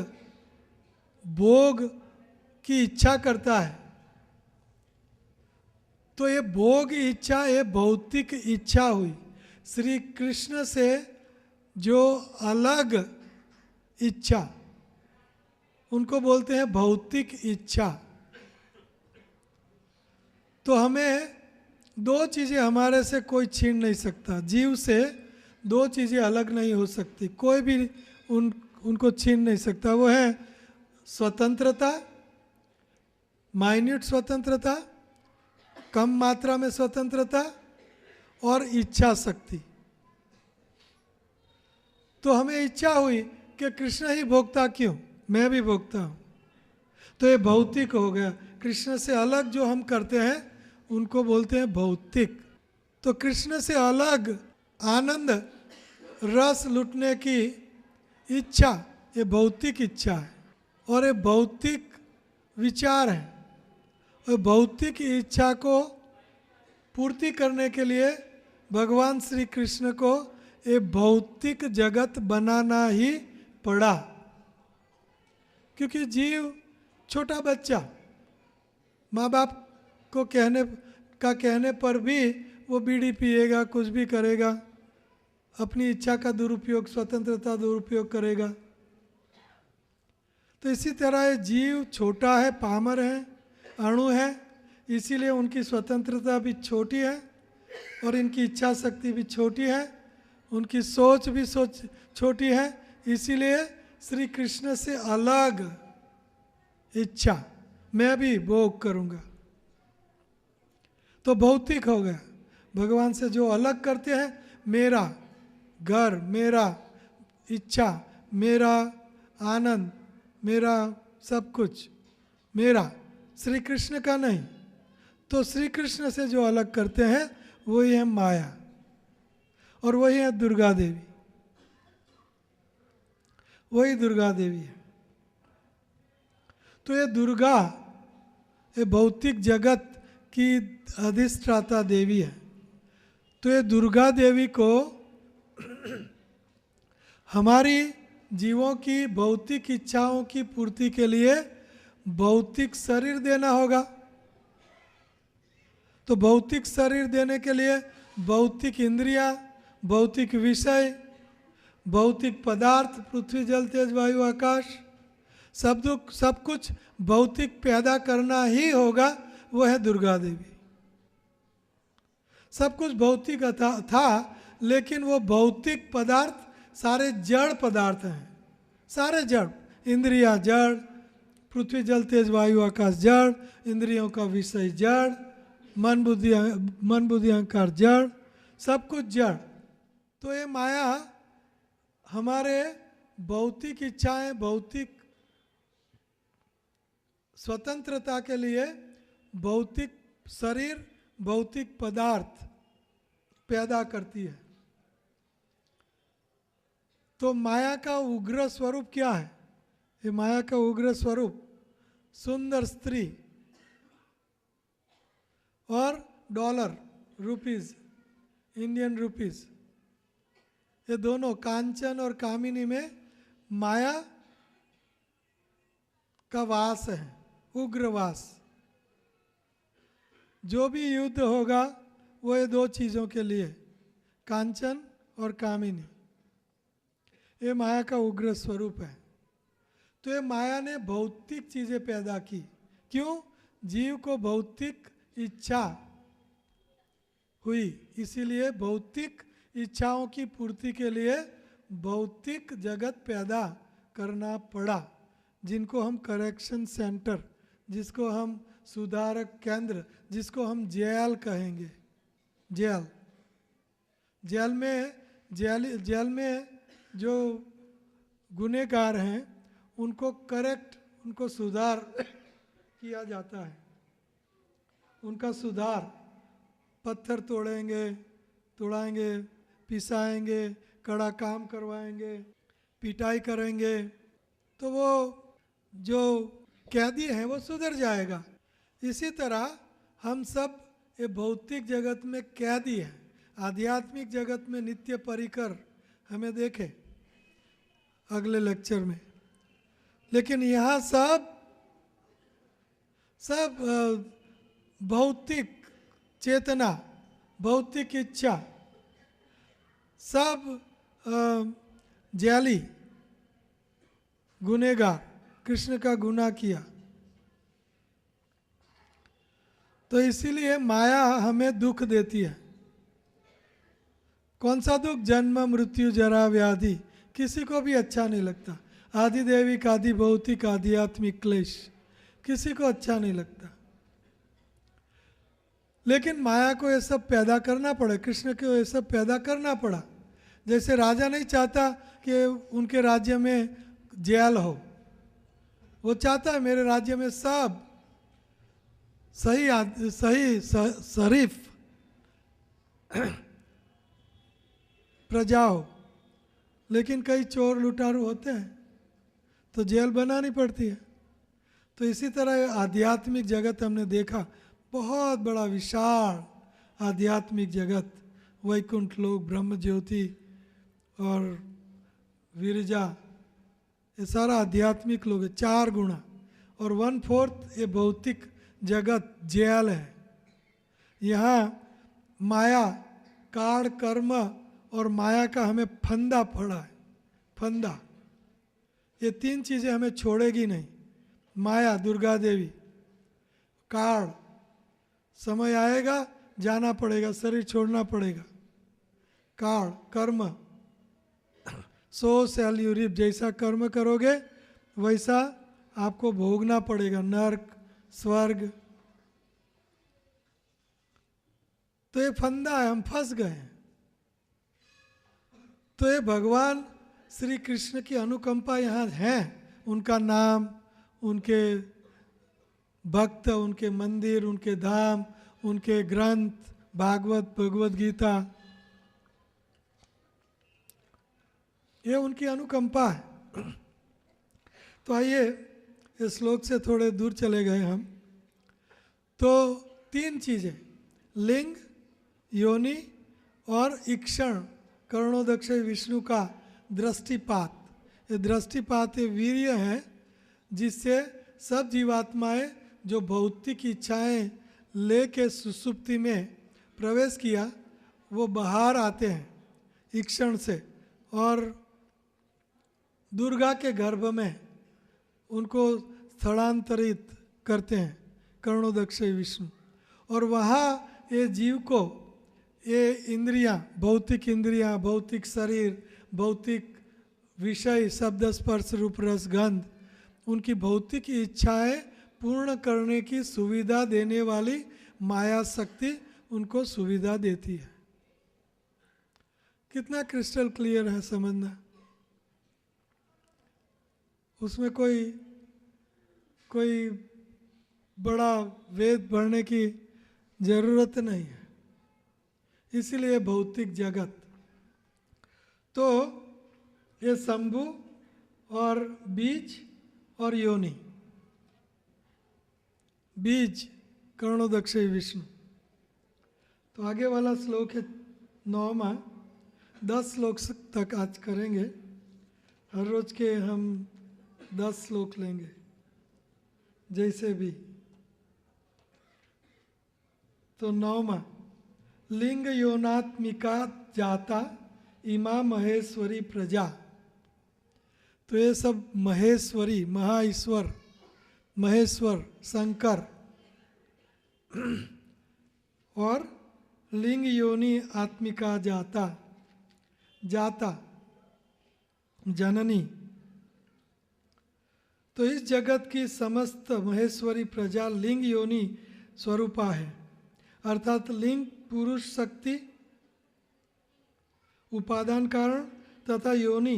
भोग की इच्छा करता है, तो ये भोग इच्छा, ये भौतिक इच्छा हुई। श्री कृष्ण से जो अलग इच्छा, उनको बोलते हैं भौतिक इच्छा। तो हमें दो चीज़ें हमारे से कोई छीन नहीं सकता, जीव से दो चीज़ें अलग नहीं हो सकती, कोई भी उनको छीन नहीं सकता। वो है स्वतंत्रता, माइन्यूट स्वतंत्रता, कम मात्रा में स्वतंत्रता, और इच्छा शक्ति। तो हमें इच्छा हुई कि कृष्ण ही भोगता क्यों, मैं भी भोगता हूँ, तो ये भौतिक हो गया। कृष्ण से अलग जो हम करते हैं उनको बोलते हैं भौतिक। तो कृष्ण से अलग आनंद रस लुटने की इच्छा, ये भौतिक इच्छा है और ये भौतिक विचार है। और भौतिक इच्छा को पूर्ति करने के लिए भगवान श्री कृष्ण को ये भौतिक जगत बनाना ही पड़ा। क्योंकि जीव छोटा बच्चा माँ बाप को कहने पर भी वो बीड़ी पिएगा, कुछ भी करेगा, अपनी इच्छा का दुरुपयोग, स्वतंत्रता दुरुपयोग करेगा। तो इसी तरह ये जीव छोटा है, पामर है, अणु है, इसीलिए उनकी स्वतंत्रता भी छोटी है और इनकी इच्छा शक्ति भी छोटी है, उनकी सोच भी छोटी है। इसीलिए श्री कृष्ण से अलग इच्छा मैं भी भोग करूँगा, तो भौतिक हो गया। भगवान से जो अलग करते हैं, मेरा घर, मेरा इच्छा, मेरा आनंद, मेरा सब कुछ मेरा, श्री कृष्ण का नहीं। तो श्री कृष्ण से जो अलग करते हैं वही है माया और वही है दुर्गा देवी, वही दुर्गा देवी है। तो ये दुर्गा ये भौतिक जगत की अधिष्ठाता देवी है। तो ये दुर्गा देवी को हमारी जीवों की भौतिक इच्छाओं की पूर्ति के लिए भौतिक शरीर देना होगा। तो भौतिक शरीर देने के लिए भौतिक इंद्रियां, भौतिक विषय, भौतिक पदार्थ, पृथ्वी जल तेज वायु आकाश, सब कुछ भौतिक पैदा करना ही होगा। वो है दुर्गा देवी। सब कुछ भौतिक था, लेकिन वो भौतिक पदार्थ सारे जड़ पदार्थ हैं, सारे जड़, इंद्रिया जड़, पृथ्वी जल तेज वायु आकाश जड़, इंद्रियों का विषय जड़, मन बुद्धि अहंकार जड़, सब कुछ जड़। तो ये माया हमारे भौतिक इच्छाएं, भौतिक स्वतंत्रता के लिए भौतिक शरीर, भौतिक पदार्थ पैदा करती है। तो माया का उग्र स्वरूप क्या है? ये माया का उग्र स्वरूप सुंदर स्त्री और डॉलर, रुपीस, इंडियन रुपीस, ये दोनों कांचन और कामिनी में माया का वास है, उग्रवास। जो भी युद्ध होगा वो ये दो चीज़ों के लिए, कांचन और कामिनी, ये माया का उग्र स्वरूप है। तो ये माया ने भौतिक चीज़ें पैदा की। क्यों? जीव को भौतिक इच्छा हुई, इसीलिए भौतिक इच्छाओं की पूर्ति के लिए भौतिक जगत पैदा करना पड़ा, जिनको हम करेक्शन सेंटर, जिसको हम सुधारक केंद्र, जिसको हम जेल कहेंगे। जेल में जो गुनहगार हैं उनको करेक्ट, उनको सुधार किया जाता है। उनका सुधार, पत्थर तोड़ाएंगे, पिसाएंगे, कड़ा काम करवाएंगे, पिटाई करेंगे, तो वो जो कैदी है वो सुधर जाएगा। इसी तरह हम सब ये भौतिक जगत में कैदी हैं, आध्यात्मिक जगत में नित्य परिकर हमें देखे अगले लेक्चर में। लेकिन यहाँ सब भौतिक चेतना, भौतिक इच्छा, सब जैली गुनहगार, कृष्ण का गुनाह किया। तो इसीलिए माया हमें दुख देती है। कौन सा दुख? जन्म, मृत्यु, जरा, व्याधि, किसी को भी अच्छा नहीं लगता। आदि दैविक, आदि भौतिक, आध्यात्मिक क्लेश, किसी को अच्छा नहीं लगता। लेकिन माया को ये सब पैदा करना पड़ा, कृष्ण को ये सब पैदा करना पड़ा। जैसे राजा नहीं चाहता कि उनके राज्य में जेल हो, वो चाहता है मेरे राज्य में सब सही शरीफ प्रजा हो, लेकिन कई चोर लुटारू होते हैं तो जेल बनानी पड़ती है। तो इसी तरह आध्यात्मिक जगत हमने देखा, बहुत बड़ा विशाल आध्यात्मिक जगत, वैकुंठ लोक, ब्रह्म ज्योति और विरजा, ये सारा आध्यात्मिक लोग है, 4 गुणा। और 1/4 ये भौतिक जगत जेल है। यहाँ माया, काल, कर्म और माया का हमें फंदा पड़ा है, फंदा। ये 3 चीज़ें हमें छोड़ेगी नहीं। माया दुर्गा देवी, काल समय आएगा जाना पड़ेगा, शरीर छोड़ना पड़ेगा, काल कर्म सो शैल यू रीप, जैसा कर्म करोगे वैसा आपको भोगना पड़ेगा, नर्क स्वर्ग। तो ये फंदा है, हम फंस गए हैं। तो ये भगवान श्री कृष्ण की अनुकंपा यहाँ है, उनका नाम, उनके भक्त, उनके मंदिर, उनके धाम, उनके ग्रंथ, भागवत, भगवत गीता, ये उनकी अनुकंपा है। तो आइए इस श्लोक से थोड़े दूर चले गए हम। तो 3 चीज़ें, लिंग, योनि और ईक्षण, कर्णोदक्ष विष्णु का दृष्टिपात। ये दृष्टिपात ये वीर्य है जिससे सब जीवात्माएं जो भौतिक इच्छाएं लेके सुसुप्ति में प्रवेश किया वो बाहर आते हैं ईक्षण से, और दुर्गा के गर्भ में उनको स्थलांतरित करते हैं कर्णोदक्ष विष्णु। और वहाँ ये जीव को ये इंद्रियां, भौतिक शरीर, भौतिक विषय, शब्द स्पर्श रूप रस गंध, उनकी भौतिक इच्छाएं पूर्ण करने की सुविधा देने वाली माया शक्ति उनको सुविधा देती है। कितना क्रिस्टल क्लियर है समझना। उसमें कोई बड़ा वेद पढ़ने की जरूरत नहीं है। इसीलिए भौतिक जगत। तो ये शंभु और बीज और योनि, बीज कर्णोदक्ष विष्णु। तो आगे वाला श्लोक है 9वां, 10 श्लोक तक आज करेंगे। हर रोज के हम 10 श्लोक लेंगे जैसे भी। तो 9वां, लिंग योनात्मिका जाता इमा महेश्वरी प्रजा। तो ये सब महेश्वरी, महाईश्वर, महेश्वर शंकर और लिंग योनि आत्मिका जाता, जाता जननी। तो इस जगत की समस्त महेश्वरी प्रजा लिंग योनि स्वरूपा है, अर्थात लिंग पुरुष शक्ति उपादान कारण तथा योनि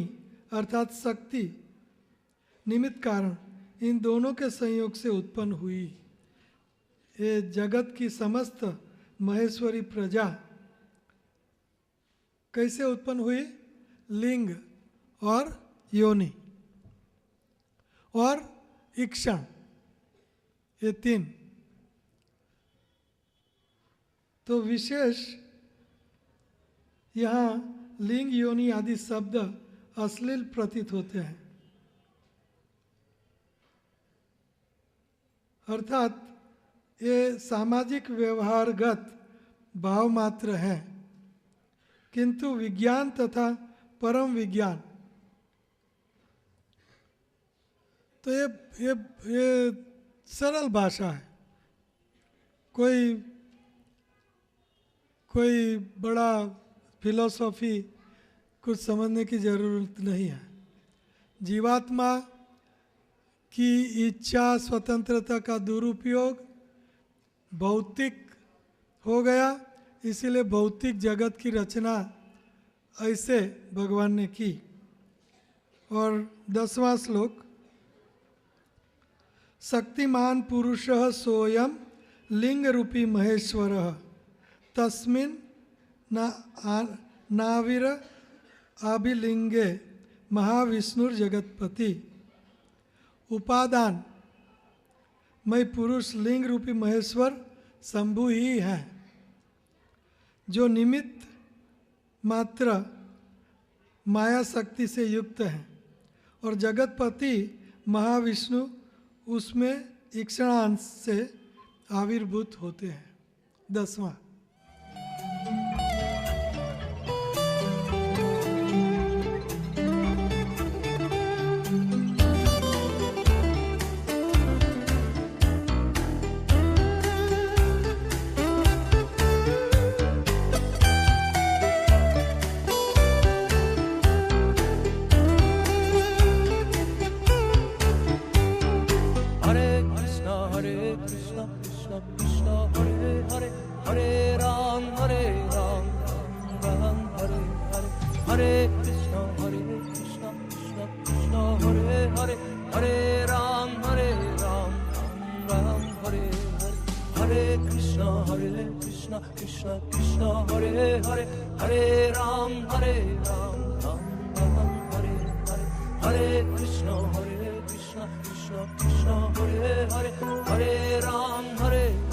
अर्थात शक्ति निमित्त कारण, इन दोनों के संयोग से उत्पन्न हुई। ये जगत की समस्त महेश्वरी प्रजा कैसे उत्पन्न हुई? लिंग और योनि और ईक्षण, ये 3। तो विशेष यहाँ लिंग योनि आदि शब्द अश्लील प्रतीत होते हैं, अर्थात ये सामाजिक व्यवहारगत भाव मात्र है, किंतु विज्ञान तथा परम विज्ञान, तो ये सरल भाषा है। कोई बड़ा फिलोसॉफी कुछ समझने की जरूरत नहीं है। जीवात्मा की इच्छा स्वतंत्रता का दुरुपयोग भौतिक हो गया, इसीलिए भौतिक जगत की रचना ऐसे भगवान ने की। और 10वां श्लोक, शक्तिमान पुरुषः सोयम लिंग रूपी महेश्वरः तस्मिन् नाविर अभिलिंगे महाविष्णुर्जगतपति। उपादान मैं पुरुष लिंग रूपी महेश्वर शंभु ही है, जो निमित्त मात्र माया शक्ति से युक्त है, और जगतपति महाविष्णु उसमें ईक्षणांश से आविर्भूत होते हैं। 10वां Krishna Krishna Hare Hare Hare Ram Ram Hare Hare Hare Krishna Krishna Krishna Hare Hare Hare Ram Hare